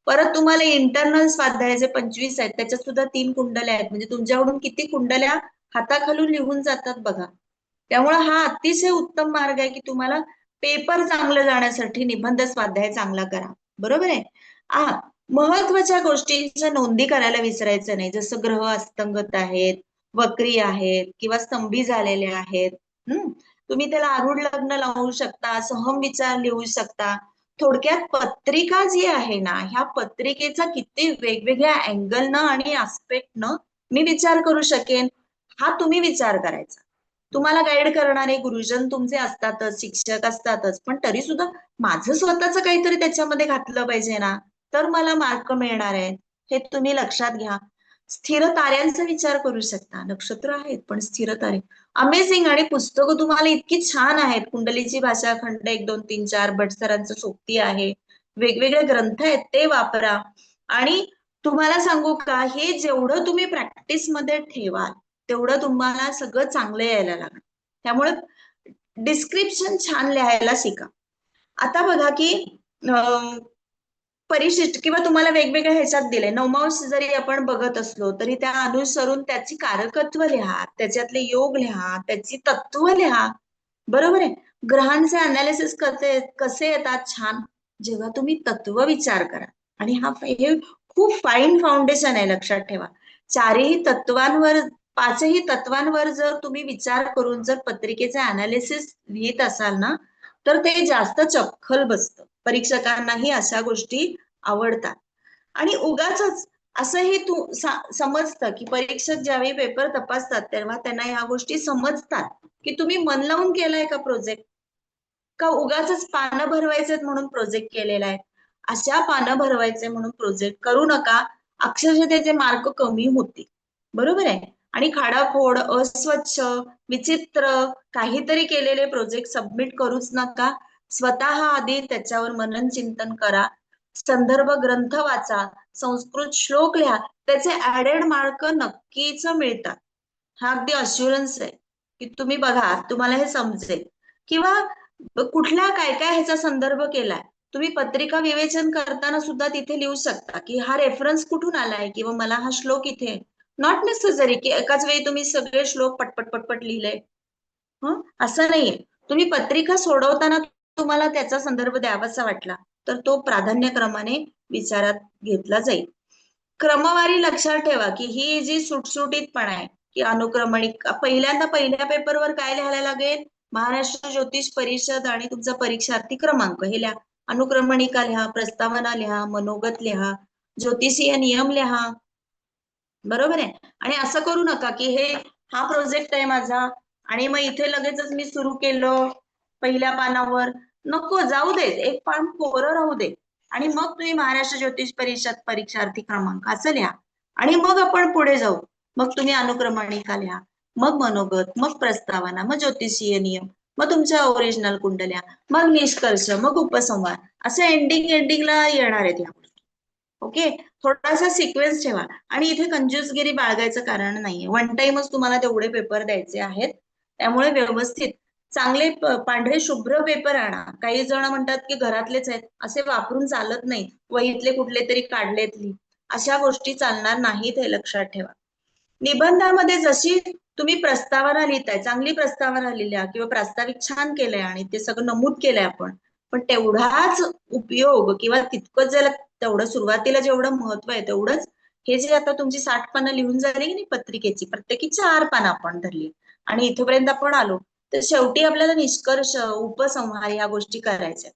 परत तुम्हाला इंटरनल स्वाध्याय 25 आहेत, त्याच्यात सुद्धा 3 कुंडल्या आहेत. म्हणजे तुमच्याकडून किती कुंडल्या हाताखालून लिहून जातात बघा. त्यामुळे हा अतिशय उत्तम मार्ग आहे की तुम्हाला पेपर चांगलं जाण्यासाठी निबंध स्वाध्याय चांगला करा, बरोबर आहे. महत्वाच्या गोष्टींच्या नोंदी करायला विसरायचं नाही. जसं ग्रह अस्तंगत आहेत, वक्री आहेत किंवा स्तंभी झालेले आहेत. तुम्ही त्याला आरूढ लग्न लावू शकता, सहम विचार लिहू शकता. थोडक्यात पत्रिका जी आहे ना, ह्या पत्रिकेचा किती वेगवेगळ्या अँगलनं आणि आस्पेक्टनं मी विचार करू शकेन, हा तुम्ही विचार करायचा. तुम्हाला गाईड करणारे गुरुजन तुमचे असतातच, शिक्षक असतातच, पण तरी सुद्धा माझं स्वतःच काहीतरी त्याच्यामध्ये घातलं पाहिजे ना, तर मला मार्क मिळणार आहे, हे तुम्ही लक्षात घ्या. स्थिर ताऱ्यांचा विचार करू शकता. नक्षत्र आहेत पण स्थिर तारे अमेझिंग. आणि पुस्तकं तुम्हाला इतकी छान आहेत. कुंडलीची भाषा, खंड 1, 2, 3, 4, भट सरांचं सोबती आहे, वेगवेगळे ग्रंथ आहेत, ते वापरा. आणि तुम्हाला सांगू का, हे जेवढं तुम्ही प्रॅक्टिस मध्ये ठेवाल तेवढं तुम्हाला सगळं चांगलं यायला लागणार. त्यामुळे डिस्क्रिप्शन छान लिहायला शिका. आता बघा की परिशिष्ट किंवा तुम्हाला वेगवेगळ्या ह्याच्यात दिले, नवमांश जरी आपण बघत असलो तरी त्या अनुसरून त्याची कारकत्व लिहा, त्याच्यातले योग लिहा, त्याची तत्व लिहा, बरोबर आहे. ग्रहांचे अनालिसिस कसे येतात छान, जेव्हा तुम्ही तत्व विचार करा. आणि हे खूप फाईन फाउंडेशन आहे, लक्षात ठेवा. 5ही तत्वांवर जर तुम्ही विचार करून जर पत्रिकेचे अनालिसिस लिहित असाल ना, तर ते जास्त चपखल बसतं. परीक्षकांनाही अशा गोष्टी आवडतात. आणि उगाच असंही समजतं की परीक्षक ज्यावेळी पेपर तपासतात तेव्हा त्यांना ह्या गोष्टी समजतात की तुम्ही मन लावून केलाय का प्रोजेक्ट, का उगाच पानं भरवायचे म्हणून प्रोजेक्ट केलेला आहे. अशा पानं भरवायचे म्हणून प्रोजेक्ट करू नका, अक्षरशः त्याचे मार्क कमी होतील, बरोबर आहे. आणि खाडाखोड, अस्वच्छ, विचित्र काहीतरी केलेले प्रोजेक्ट सबमिट करूच नका. स्वतः आधी त्याच्यावर मनन चिंतन करा, संदर्भ ग्रंथ वाचा, संस्कृत श्लोक लिहा, त्याचे ऍडेड मार्क नक्कीच मिळतात. हा अगदी अश्युरन्स आहे की तुम्ही बघा, तुम्हाला हे समजेल. किंवा कुठल्या काय काय ह्याचा संदर्भ केलाय, तुम्ही पत्रिका विवेचन करताना सुद्धा तिथे लिहू शकता की हा रेफरन्स कुठून आलाय किंवा मला हा श्लोक इथे. नॉट नेसेसरी की एकाच वेळी तुम्ही सगळे श्लोक पटपट पटपट लिहिले. असं नाहीये. तुम्ही पत्रिका सोडवताना तुम्हाला त्याचा संदर्भ द्यावासा वाटला तर तो प्राधान्यक्रमाने विचारात घेतला जाईल. क्रमवारी लक्षात ठेवा की ही जी सुटसुटीतपणा आहे की अनुक्रमणिक, पहिल्या पेपरवर काय लिहायला लागेल, महाराष्ट्र ज्योतिष परिषद आणि तुमचा परीक्षार्थी क्रमांक हे लिहा, अनुक्रमणिका लिहा, प्रस्तावना लिहा, मनोगत लिहा, ज्योतिषीय नियम लिहा. बरोबर आहे. आणि असं करू नका की हा प्रोजेक्ट आहे माझा आणि मग इथे लगेचच मी सुरू केलं पहिल्या पानावर. नको, जाऊ देत, एक पान कोरं राहू दे आणि मग तुम्ही महाराष्ट्र ज्योतिष परिषद परीक्षार्थी क्रमांक असं लिहा आणि मग आपण पुढे जाऊ. मग तुम्ही अनुक्रमणिका लिहा, मग मनोगत, मग प्रस्तावना, मग ज्योतिषीय नियम, मग तुमच्या ओरिजिनल कुंडल्या, मग निष्कर्ष, मग उपसंहार, असं एंडिंगला येणार आहेत या गोष्टी. ओके, थोडासा सिक्वेन्स ठेवा आणि इथे कंजूसगिरी बाळगायचं कारण नाहीये. वन टाइमच तुम्हाला तेवढे पेपर द्यायचे आहेत, त्यामुळे व्यवस्थित चांगले पांढरे शुभ्र पेपर आणा. काही जण म्हणतात की घरातलेच आहेत, असे वापरून चालत नाही, वहीतले कुठले तरी काढलेतली, अशा गोष्टी चालणार नाहीत, हे लक्षात ठेवा. निबंधामध्ये जशी तुम्ही प्रस्तावना लिहिताय, चांगली प्रस्तावना लिहिल्या किंवा प्रास्ताविक छान केलंय आणि ते सगळं नमूद केलंय आपण, पण तेवढाच उपयोग किंवा तितकंच ज्याला तेवढं सुरुवातीला जेवढं महत्व आहे तेवढंच हे जे आता तुमची 60 पानं लिहून झाली की नाही पत्रिकेची, प्रत्येकी 4 पानं आपण धरली आणि इथपर्यंत आपण आलो, तर शेवटी आपल्याला निष्कर्ष, उपसंहार या गोष्टी करायच्या.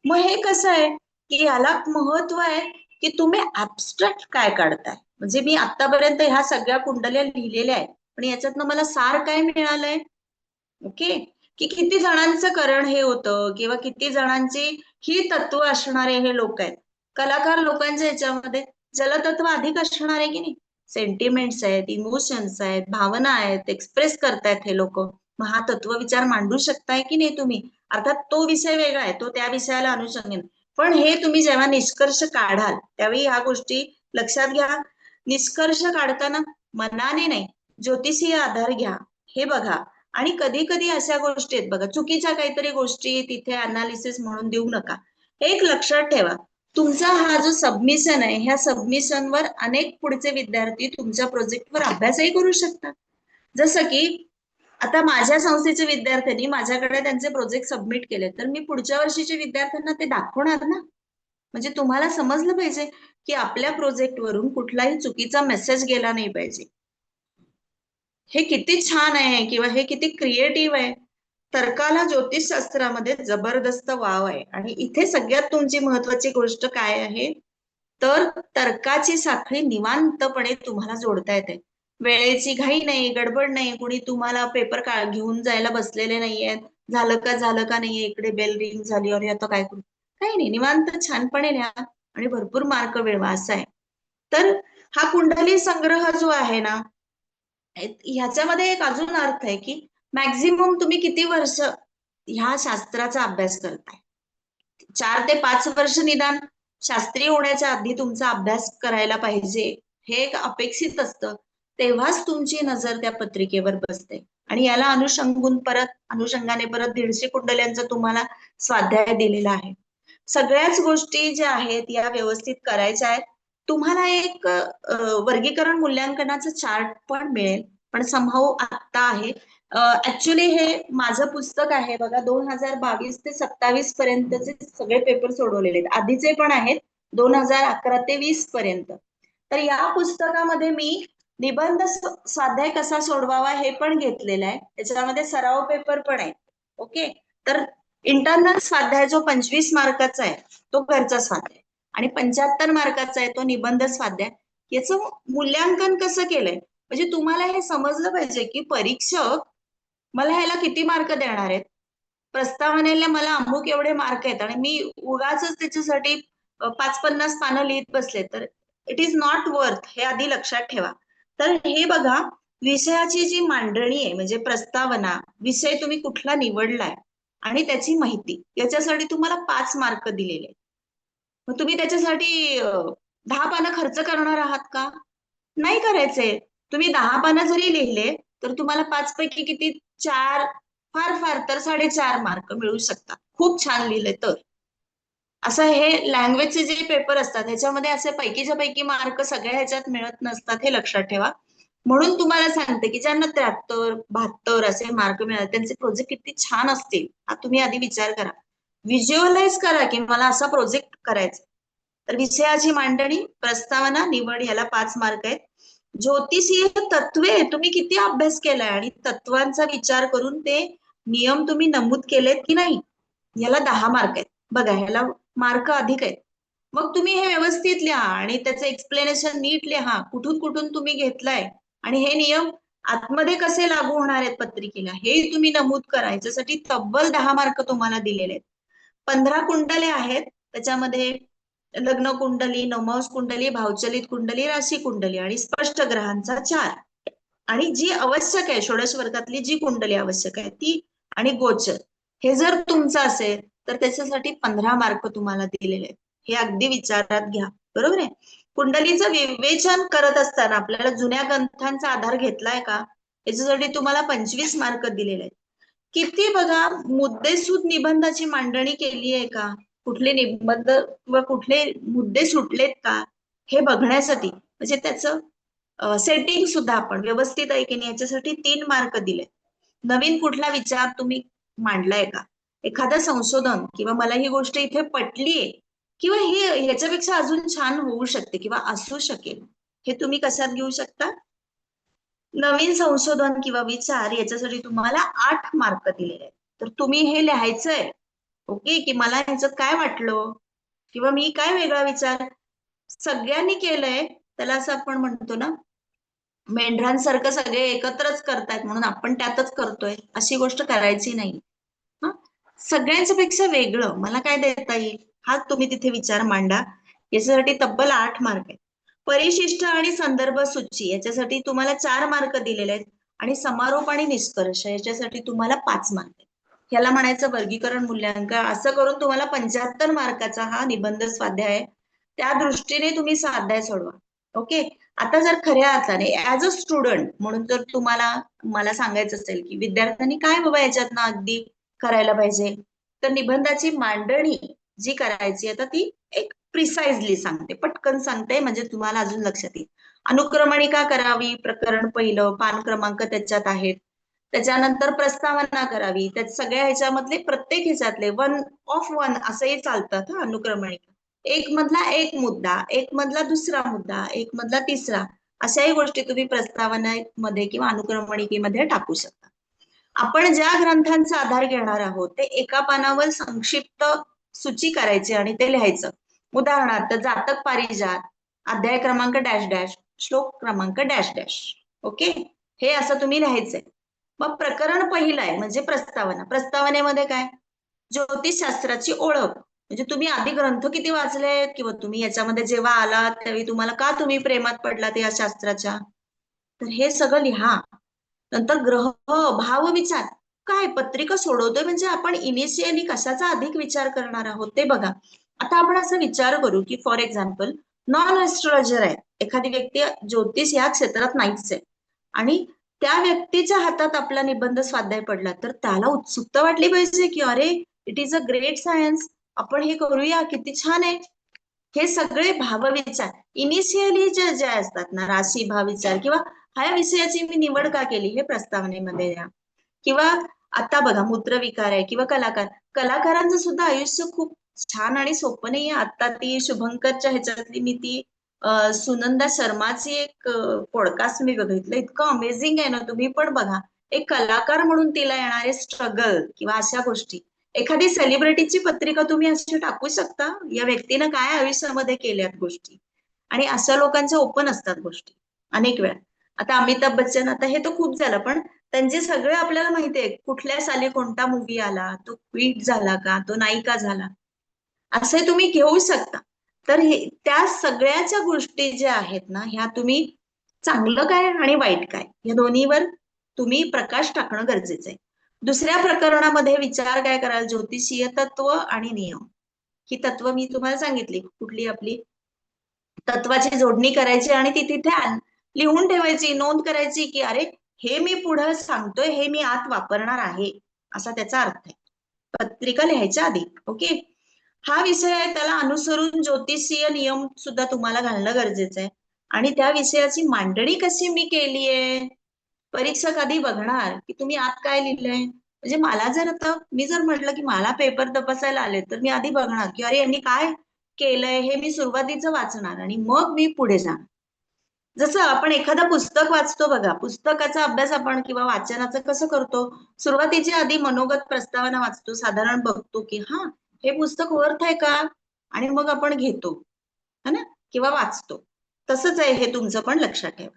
मग हे कसं आहे की याला महत्व आहे की तुम्ही ऍबस्ट्रॅक्ट काय काढताय. म्हणजे मी आतापर्यंत ह्या सगळ्या कुंडल्या लिहिलेल्या आहेत, पण याच्यातनं मला सार काय मिळालंय. ओके, की किती जणांचं करण हे होतं किंवा किती जणांची ही तत्व असणारे हे लोक आहेत. कलाकार लोकांच्या याच्यामध्ये जलतत्व अधिक असणार आहे की नाही. सेंटिमेंट्स आहेत, इमोशन्स आहेत, भावना आहेत, एक्सप्रेस करतायत हे लोक. मग हा तत्व विचार मांडू शकताय की नाही तुम्ही. अर्थात तो विषय वेगळा आहे, तो त्या विषयाला अनुषंगाने, पण हे तुम्ही जेव्हा निष्कर्ष काढाल त्यावेळी ह्या गोष्टी लक्षात घ्या. निष्कर्ष काढताना मनाने नाही, ज्योतिषीय आधार घ्या, हे बघा. आणि कधी कधी अशा गोष्टी आहेत बघा, चुकीच्या काहीतरी गोष्टी तिथे अनालिसिस म्हणून देऊ नका. एक लक्षात ठेवा, तुमचा हा जो सबमिशन आहे, ह्या सबमिशनवर अनेक पुढचे विद्यार्थी तुमच्या प्रोजेक्टवर अभ्यासही करू शकतात. जसं की आता माझ्या संस्थेच्या विद्यार्थ्यांनी माझ्याकडे त्यांचे प्रोजेक्ट सबमिट केले, तर मी पुढच्या वर्षीच्या विद्यार्थ्यांना ते दाखवणार ना. म्हणजे तुम्हाला समजलं पाहिजे की आपल्या प्रोजेक्टवरून कुठलाही चुकीचा मेसेज गेला नाही पाहिजे. हे किती छान आहे किंवा हे किती क्रिएटिव्ह आहे. तर्काला ज्योतिषशास्त्रामध्ये जबरदस्त वाव आहे आणि इथे सगळ्यात तुमची महत्वाची गोष्ट काय आहे, तर तर्काची साखळी निवांतपणे तुम्हाला जोडता येते. वेळेची घाई नाही, गडबड नाही, कुणी तुम्हाला पेपर घेऊन जायला बसलेले नाहीयेत, झालं का नाहीये, इकडे बेल रिंग झाली आणि आता काय करू, काही नाही, निवांत छानपणे लिहा आणि भरपूर मार्क मिळवा, असं आहे. तर हा कुंडली संग्रह जो आहे ना, ह्याच्यामध्ये एक अजून अर्थ आहे की मॅक्झिमम तुम्ही किती वर्ष ह्या शास्त्राचा अभ्यास करताय. 4 ते 5 वर्ष निदान शास्त्रीय होण्याच्या आधी तुमचा अभ्यास करायला पाहिजे, हे एक अपेक्षित असतं. तेव्हाच तुमची नजर त्या पत्रिकेवर बसते आणि याला अनुषंगाने परत 150 कुंडल्यांचा तुम्हाला स्वाध्याय दिलेला आहे. सगळ्याच गोष्टी ज्या आहेत या व्यवस्थित करायच्या आहेत. तुम्हाला एक वर्गीकरण मूल्यांकनाचं चार्ट पण मिळेल, पण समहाऊ आत्ता आहे. ऍक्च्युली हे माझं पुस्तक आहे बघा, 2022 ते 27 पर्यंतचे सगळे पेपर सोडवलेले आहेत, आधीचे पण आहेत 2011 ते 20 पर्यंत. तर या पुस्तकामध्ये मी निबंध स्वाध्याय कसा सोडवावा हे पण घेतलेलं आहे, त्याच्यामध्ये सराव पेपर पण आहे. ओके, तर इंटरनल स्वाध्याय जो 25 मार्काचा आहे तो घरचा स्वाध्याय आणि 75 मार्काचा आहे तो निबंध स्वाध्याय. याचं मूल्यांकन कसं केलंय म्हणजे तुम्हाला हे समजलं पाहिजे की परीक्षक मला ह्याला किती मार्क देणार आहेत, प्रस्तावनेला मला अमुक एवढे मार्क आहेत आणि मी उगाच त्याच्यासाठी 50 पानं लिहित बसले तर इट इज नॉट वर्थ, हे आधी लक्षात ठेवा. तर हे बघा, विषयाची जी मांडणी आहे म्हणजे प्रस्तावना, विषय तुम्ही कुठला निवडलाय आणि त्याची माहिती, याच्यासाठी तुम्हाला 5 मार्क दिलेले आहेत. मग तुम्ही त्याच्यासाठी 10 पानं खर्च करणार आहात का? नाही करायचे. तुम्ही 10 पानं जरी लिहिले तर तुम्हाला 5 पैकी किती 4, फार फार तर 4.5 मार्क मिळू शकतात. खूप छान लिहिले तर. असं हे लँग्वेजचे जे पेपर असतात ह्याच्यामध्ये असे पैकीच्या पैकी मार्क सगळ्या ह्याच्यात मिळत नसतात, हे लक्षात ठेवा. म्हणून तुम्हाला सांगते की ज्यांना 73, 72 असे मार्क मिळाले त्यांचे प्रोजेक्ट किती छान असतील हा तुम्ही आधी विचार करा. व्हिज्युअलाइज करा की मला असा प्रोजेक्ट करायचा. तर विषयाची मांडणी, प्रस्तावना, निवड याला 5 मार्क आहेत. ज्योतिषीय तत्वे तुम्ही किती अभ्यास केलाय आणि तत्वांचा विचार करून ते नियम तुम्ही नमूद केलेत की नाही, याला 10 मार्क आहेत. बघा ह्याला मार्क अधिक आहेत. मग तुम्ही हे व्यवस्थित लिहा आणि त्याचं एक्सप्लेनेशन नीट लिहा, कुठून कुठून तुम्ही घेतलाय आणि हे नियम आतमध्ये कसे लागू होणार आहेत पत्रिकेला हे तुम्ही नमूद करा. याच्यासाठी तब्बल 10 मार्क तुम्हाला दिलेले आहेत. 15 कुंडले आहेत, त्याच्यामध्ये लग्न कुंडली, नवमांश कुंडली, भावचलित कुंडली, राशी कुंडली आणि स्पष्ट ग्रहांचा 4 आणि जी आवश्यक आहे षोडश वर्गातली जी कुंडली आवश्यक आहे ती आणि गोचर हे जर तुमचं असेल तर त्याच्यासाठी 15 मार्क तुम्हाला दिलेले आहेत. हे अगदी विचारात घ्या, बरोबर आहे. कुंडलीचं विवेचन करत असताना आपल्याला जुन्या ग्रंथांचा आधार घेतलाय का, याच्यासाठी तुम्हाला 25 मार्क दिलेले आहेत. किती बघा मुद्देसूद निबंधाची मांडणी केली आहे का, कुठले निबंध किंवा कुठले मुद्दे सुटलेत का हे बघण्यासाठी, म्हणजे त्याचं सेटिंग सुद्धा आपण व्यवस्थित आहे की नाही याच्यासाठी 3 मार्क दिले. नवीन कुठला विचार तुम्ही मांडलाय का, एखादं संशोधन किंवा मला ही गोष्ट इथे पटलीये किंवा ही ह्याच्यापेक्षा अजून छान होऊ शकते किंवा असू शकेल, हे तुम्ही कशात घेऊ शकता. नवीन संशोधन किंवा विचार याच्यासाठी तुम्हाला 8 मार्क दिलेले आहेत. तर तुम्ही हे लिहायचंय ओके की मला ह्याच्यात काय वाटलं किंवा मी काय वेगळा विचार सगळ्यांनी केलंय, त्याला असं आपण म्हणतो ना मेंढरांसारखं सगळे एकत्रच करतायत म्हणून आपण त्यातच करतोय, अशी गोष्ट करायची नाही. हा सगळ्यांच्या पेक्षा वेगळं मला काय देता येईल हा तुम्ही तिथे विचार मांडा. याच्यासाठी तब्बल 8 मार्क आहेत. परिशिष्ट आणि संदर्भ सूची याच्यासाठी तुम्हाला 4 मार्क दिलेले आहेत आणि समारोप आणि निष्कर्ष याच्यासाठी तुम्हाला 5 मार्क आहेत. ह्याला म्हणायचं वर्गीकरण मूल्यांकन. असं करून तुम्हाला 75 मार्काचा हा निबंध स्वाध्याय आहे. त्या दृष्टीने तुम्ही स्वाध्याय सोडवा. ओके. आता जर खऱ्या अर्थाने ऍज अ स्टुडंट म्हणून जर तुम्हाला मला सांगायचं असेल की विद्यार्थ्यांनी काय बाबा याच्यातनं अगदी करायला पाहिजे, तर निबंधाची मांडणी जी करायची आता ती एक प्रिसाइजली सांगते, पटकन सांगते म्हणजे तुम्हाला अजून लक्षात येईल. अनुक्रमणिका करावी, प्रकरण पहिलं, पान क्रमांक त्याच्यात आहेत. त्याच्यानंतर प्रस्तावना करावी, त्यात सगळ्या ह्याच्यामधले प्रत्येक ह्याच्यातले 1 ऑफ 1 असंही चालतात हा अनुक्रमणिका. एक मधला एक मुद्दा, एक मधला दुसरा मुद्दा, एक मधला तिसरा, अशाही गोष्टी तुम्ही प्रस्तावनेमध्ये किंवा अनुक्रमणिकेमध्ये टाकू शकता. आपण ज्या ग्रंथांचा आधार घेणार आहोत ते एका पानावर संक्षिप्त सूची करायची आणि ते लिहायचं. उदाहरणार्थ जातक पारिजात, अध्याय क्रमांक डॅश डॅश, श्लोक क्रमांक डॅश डॅश. ओके, हे असं तुम्ही लिहायचंय. मग प्रकरण पहिलं आहे म्हणजे प्रस्तावना. प्रस्तावनेमध्ये काय, ज्योतिषशास्त्राची ओळख, म्हणजे तुम्ही आधी ग्रंथ किती वाचलेत किंवा तुम्ही याच्यामध्ये जेव्हा आलात त्यावेळी तुम्हाला का तुम्ही प्रेमात पडलात या शास्त्राच्या, तर हे सगळं लिहा. नंतर ग्रह भाव विचार, काय पत्रिका सोडवतोय म्हणजे आपण इनिशियली कशाचा अधिक विचार करणार आहोत ते बघा. आता आपण असं विचार करू की फॉर एक्झाम्पल नॉन एस्ट्रोलॉजर आहे, एखादी व्यक्ती ज्योतिष या क्षेत्रात नाहीच आहे आणि त्या व्यक्तीच्या हातात आपला निबंध स्वाध्याय पडला तर त्याला उत्सुकता वाटली पाहिजे की अरे it is a great science, आपण हे करूया, किती छान आहे. हे सगळे भावविचार इनिशियली जे असतात ना, राशी भावविचार किंवा ह्या विषयाची मी निवड का केली हे प्रस्तावनेमध्ये द्या. किंवा आता बघा मूत्रविकार आहे किंवा कलाकारांचं सुद्धा आयुष्य खूप छान आणि सोपं नाही. आता ती शुभंकरच्या ह्याच्यातली मी ती सुनंदा शर्माची एक पॉडकास्ट मी बघितलं, इतकं अमेझिंग आहे ना, तुम्ही पण बघा. एक कलाकार म्हणून तिला येणारे स्ट्रगल किंवा अशा गोष्टी, एखादी सेलिब्रिटीची पत्रिका तुम्ही अशी टाकू शकता, या व्यक्तीनं काय आयुष्यामध्ये केल्यात गोष्टी, आणि अशा लोकांच्या ओपन असतात गोष्टी अनेक वेळा. आता अमिताभ बच्चन, आता हे तर खूप झालं, पण त्यांचे सगळे आपल्याला माहितीये कुठल्या साली कोणता मूवी आला, तो हिट झाला का, तो नायिका झाला, असे तुम्ही घेऊ शकता. तर हे त्या सगळ्याच्या गोष्टी ज्या आहेत ना ह्या तुम्ही चांगलं काय आणि वाईट काय या दोन्हीवर तुम्ही प्रकाश टाकणं गरजेचं आहे. दुसऱ्या प्रकरणामध्ये विचार काय कराल, ज्योतिषीय तत्व आणि नियम. ही तत्व मी तुम्हाला सांगितली, कुठली आपली तत्वाची जोडणी करायची आणि ती तिथे लिहून ठेवायची, नोंद करायची की अरे हे मी पुढे सांगतोय, हे मी आत वापरणार आहे, असा त्याचा अर्थ आहे पत्रिका लिहायच्या आधी. ओके, हा विषय आहे, त्याला अनुसरून ज्योतिषीय नियम सुद्धा तुम्हाला घालणं गरजेचं आहे. आणि त्या विषयाची मांडणी कशी मी केलीये, परीक्षक आधी बघणार की तुम्ही आत काय लिहिलंय. म्हणजे मला जर आता मी जर म्हटलं की मला पेपर तपासायला आले, तर मी आधी बघणार की अरे यांनी काय केलंय, हे मी सुरुवातीचं वाचणार आणि मग मी पुढे जाणार. जसं आपण एखादं पुस्तक वाचतो बघा, पुस्तकाचा अभ्यास आपण किंवा वाचनाचं कसं करतो, सुरुवातीच्या आधी मनोगत प्रस्तावना वाचतो, साधारण बघतो की हा हे पुस्तक वर्थ आहे का, आणि मग आपण घेतो है ना, किंवा वाचतो. तसंच आहे हे तुमचं पण लक्षात ठेवा.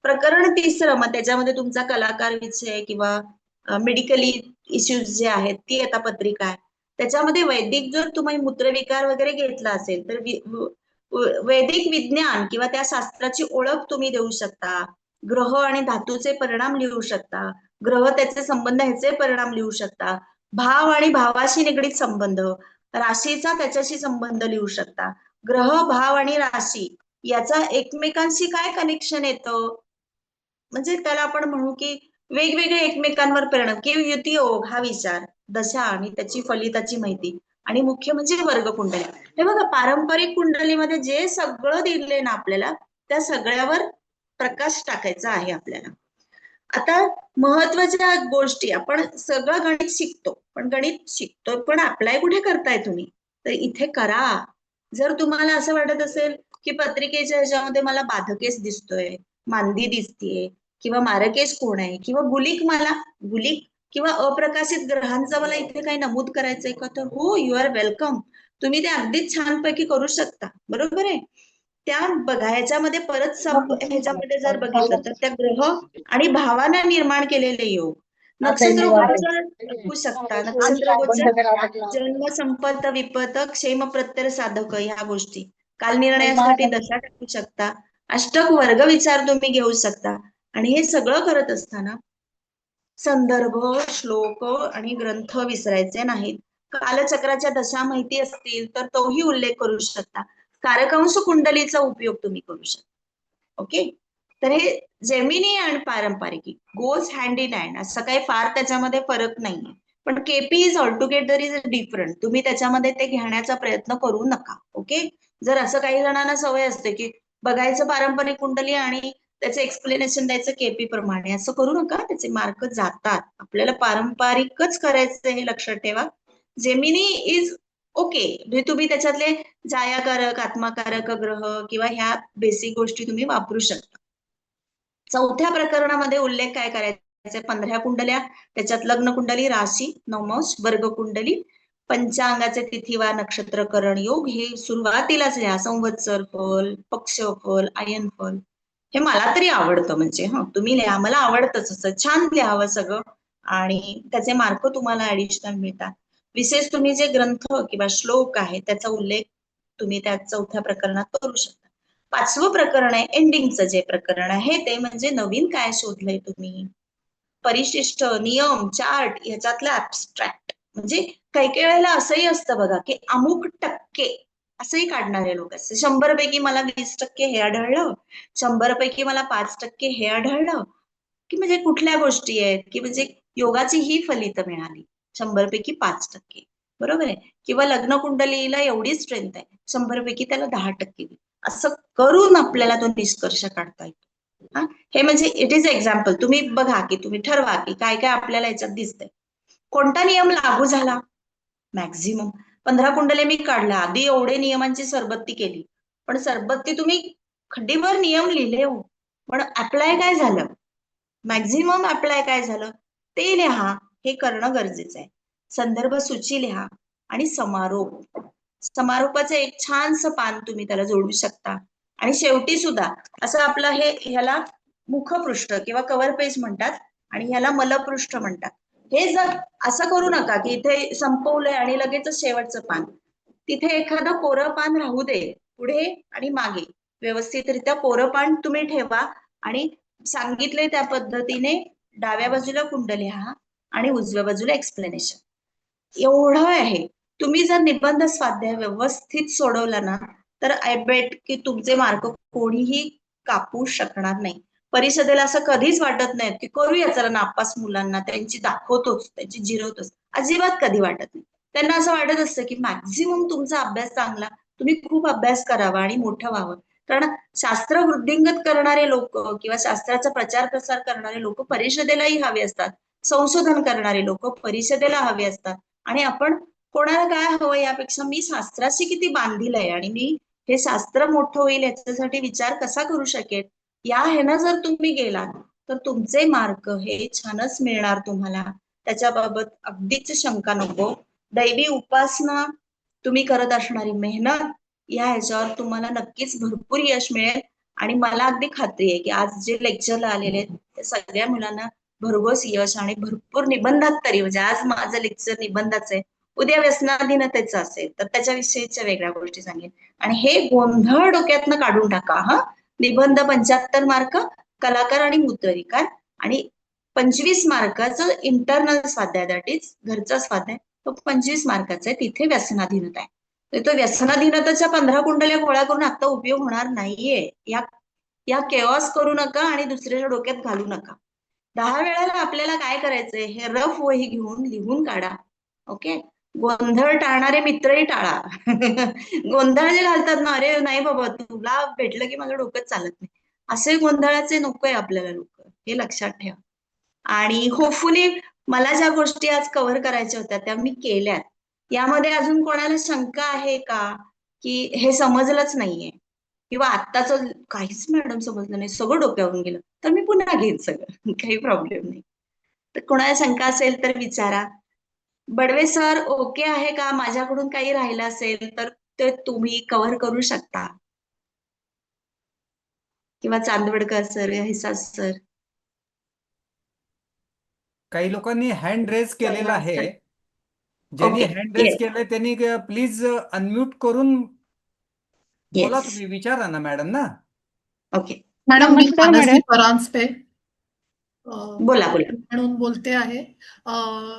प्रकरण तिसरं, मग त्याच्यामध्ये तुमचा कलाकार विषय किंवा मेडिकली इश्यूज जे आहेत ती आता पत्रिका आहे. त्याच्यामध्ये वैदिक जर तुम्ही मूत्रविकार वगैरे घेतला असेल तर वैदिक विज्ञान किंवा त्या शास्त्राची ओळख तुम्ही देऊ शकता. ग्रह आणि धातूचे परिणाम लिहू शकता. ग्रह त्याचे संबंध ह्याचे परिणाम लिहू शकता. भाव आणि भावाशी निगडीत संबंध, राशीचा त्याच्याशी संबंध लिहू शकता. ग्रह, भाव आणि राशी याचा एकमेकांशी काय कनेक्शन येतं, म्हणजे त्याला आपण म्हणू की वेगवेगळे एकमेकांवर परिणाम किंवा युतियोग हा विचार, दशा आणि त्याची फलिताची माहिती, आणि मुख्य म्हणजे वर्ग कुंडली. हे बघा, पारंपरिक कुंडलीमध्ये जे सगळं दिलंय ना आपल्याला, त्या सगळ्यावर प्रकाश टाकायचा आहे आपल्याला. आता महत्वाच्या गोष्टी, आपण सगळं गणित शिकतो, पण गणित शिकतो पण अप्लाय कुठे करताय तुम्ही, तर इथे करा. जर तुम्हाला असं वाटत असेल की पत्रिकेच्या ह्याच्यामध्ये मला बाधकेश दिसतोय, मांदी दिसतीये, किंवा मारकेश कोण आहे, किंवा गुलिक किंवा अप्रकाशित ग्रहांचं मला इथे काही नमूद करायचंय का, तर हो, यू आर वेलकम, तुम्ही ते अगदीच छानपैकी करू शकता. बरोबर आहे. त्या बघा, ह्याच्यामध्ये परत ह्याच्यामध्ये जर बघितलं तर त्या ग्रह आणि भावाने निर्माण केलेले योग, नक्षत्र गोचर टाकू शकता. नक्षत्र गोचर, जन्म, संपत, विपत, क्षेम, प्रत्यय, साधक, ह्या गोष्टी काल निर्णयासाठी दशा टाकू शकता. अष्टक वर्ग विचार तुम्ही घेऊ शकता. आणि हे सगळं करत असताना संदर्भ, श्लोक आणि ग्रंथ विसरायचे नाहीत. कालचक्राच्या दशा माहिती असतील तर तोही उल्लेख करू शकता. कारकांश कुंडलीचा उपयोग तुम्ही करू शकता. ओके, तर हे जेमिनी आणि पारंपरिक गोज हँड इन हँड, असं काही फार त्याच्यामध्ये फरक नाहीये. पण KP is altogether is different. तुम्ही त्याच्यामध्ये ते घेण्याचा प्रयत्न करू नका. ओके, जर असं काही जणांना सवय असते की बघायचं पारंपरिक कुंडली आणि त्याचं एक्सप्लेनेशन द्यायचं केपी प्रमाणे, असं करू नका, त्याचे मार्क जातात. आपल्याला पारंपरिकच करायचं हे लक्षात ठेवा. जेमिनी इज ओके, तुम्ही त्याच्यातले जायाकारक, आत्माकारक ग्रह किंवा ह्या बेसिक गोष्टी तुम्ही वापरू शकता. चौथ्या प्रकरणामध्ये उल्लेख काय करायचा, 15 कुंडल्या, त्याच्यात लग्न कुंडली, राशी, नवमश, वर्ग कुंडली, पंचांगाचे तिथीवार, नक्षत्रकरण योग, हे सुरुवातीलाच लिहा. संवत्सर फल, पक्ष फल, आयन फल, हे मला तरी आवडतं. म्हणजे तुम्ही लिहा, मला आवडतंच असं छान लिहावं सगळं, आणि त्याचे मार्क तुम्हाला ऍडिशनल मिळतात. विशेष तुम्ही जे ग्रंथ किंवा श्लोक आहे त्याचा उल्लेख तुम्ही त्या चौथ्या प्रकरणात करू शकता. 5वं प्रकरण आहे, एंडिंगचं जे प्रकरण आहे ते म्हणजे नवीन काय शोधलंय तुम्ही, परिशिष्ट, नियम, चार्ट, ह्याच्यातलं ऍब्स्ट्रॅक्ट. म्हणजे काही काही वेळेला असंही असतं बघा की अमुक टक्के असंही काढणारे लोक असते. 100 पैकी मला 20% हे आढळलं, 100 पैकी मला 5% हे आढळलं, की म्हणजे कुठल्या गोष्टी आहेत की म्हणजे योगाची ही फलित मिळाली 100 पैकी 5%. बरोबर आहे. किंवा लग्न कुंडलीला एवढी स्ट्रेंथ आहे, 100 पैकी त्याला 10% दिली. असं करून आपल्याला तो निष्कर्ष काढता येतो. हे म्हणजे इट इज एक्झाम्पल. तुम्ही बघा की तुम्ही ठरवा की काय काय आपल्याला याच्यात दिसतंय. कोणता नियम लागू झाला, मॅक्झिमम 15 कुंडले मी काढल्या, आधी एवढे नियमांची सरबत्ती केली, पण सरबत्ती तुम्ही खड्डीवर नियम लिहिले हो, पण अप्लाय काय झालं, मॅक्झिमम अप्लाय काय झालं ते लिहा. हे करणं गरजेचं आहे. संदर्भ सूची लिहा आणि समारोप, समारोपाचं एक छानसं पान तुम्ही त्याला जोडू शकता. आणि शेवटी सुद्धा असं आपलं ह्याला मुखपृष्ठ किंवा कव्हर पेज म्हणतात आणि ह्याला मलपृष्ठ म्हणतात. हे जर असं करू नका की इथे संपवलंय आणि लगेच शेवटचं पान, तिथे एखादं कोरं पान राहू दे, पुढे आणि मागे व्यवस्थितरित्या कोरं पान तुम्ही ठेवा. आणि सांगितले त्या पद्धतीने डाव्या बाजूला कुंड लिहा आणि उजव्या बाजूला एक्सप्लेनेशन. एवढं आहे. तुम्ही जर निबंध स्वाध्याय व्यवस्थित सोडवला ना तर आय बेट की तुमचे मार्क कोणीही कापू शकणार नाही. परिषदेला असं कधीच वाटत नाही की करूया चला नापास मुलांना त्यांची दाखवतोच, त्यांची जिरवतोच, अजिबात कधी वाटत नाही. त्यांना असं वाटत असतं की मॅक्झिमम तुमचा अभ्यास चांगला, तुम्ही खूप अभ्यास करावा आणि मोठं व्हावं. कारण शास्त्र वृद्धिंगत करणारे लोक किंवा शास्त्राचा प्रचार प्रसार करणारे लोक परिषदेलाही हवे असतात, संशोधन करणारे लोक परिषदेला हवे असतात. आणि आपण कोणाला काय हवं यापेक्षा मी शास्त्राशी किती बांधील आहे आणि मी हे शास्त्र मोठं होईल याच्यासाठी विचार कसा करू शकेल, या ह्यानं जर तुम्ही गेलात तर तुमचे मार्क हे छानच मिळणार तुम्हाला. त्याच्याबाबत अगदीच शंका नको. दैवी उपासना, तुम्ही करत असणारी मेहनत, या ह्याच्यावर तुम्हाला नक्कीच भरपूर यश मिळेल. आणि मला अगदी खात्री आहे की आज जे लेक्चरला आलेले आहेत त्या सगळ्या मुलांना भरघोस यश आणि भरपूर निबंधात तरी, म्हणजे आज माझं लेक्चर निबंधाचं आहे, उद्या व्यसनाधीनतेचं असेल तर त्याच्याविषयीच्या वेगळ्या गोष्टी सांगेन. आणि हे गोंधळ डोक्यातनं काढून टाका. निबंध 75 मार्क, कलाकार आणि मूत्रविकार, आणि 25 मार्काचं इंटरनल स्वाध्याय, दॅट इज घरचा स्वाध्याय, तो 25 मार्काचा आहे. तिथे व्यसनाधीनता आहे. तर तो व्यसनाधीनतेच्या 15 कुंडल्या गोळा करून आता उपयोग होणार नाहीये. या केऑस करू नका आणि दुसऱ्याच्या डोक्यात घालू नका. 10 वेळेला आपल्याला काय करायचंय हे रफ वही घेऊन लिहून काढा. ओके. गोंधळ टाळणारे मित्रही टाळा. गोंधळ जे घालतात ना, अरे नाही बाबा तुला भेटलं की माझं डोकं चालत नाही, असे गोंधळाचे नकोय आपल्याला लोक, हे लक्षात ठेवा. आणि होपफुली मला ज्या गोष्टी आज कव्हर करायच्या होत्या त्या मी केल्यात. यामध्ये अजून कोणाला शंका आहे का की हे समजलंच नाहीये किंवा आत्ताच काहीच मॅडम समजलं नाही, सगळं डोक्यावरून गेलं, तर मी पुन्हा घेईन सगळं. काही प्रॉब्लेम नाही. तर कोणाला शंका असेल तर विचारा. बडवे सर ओके आहे का? माझ्याकडून काही राहिलं असेल तर ते तुम्ही कव्हर करू शकता, किंवा चांदवडकर सर, हिसास सर. काही लोकांनी हँड रेज केलेला आहे. ज्यांनी ओके. हँड रेज येस केलंय त्यांनी प्लीज अनम्यूट करून बोला. येस. तुम्ही विचारा ना मॅडम ना. ओके. मॅडम मी नमस्कार मानसी मॅडम. परांजपे बोला बोला. म्हणून बोलते आहे.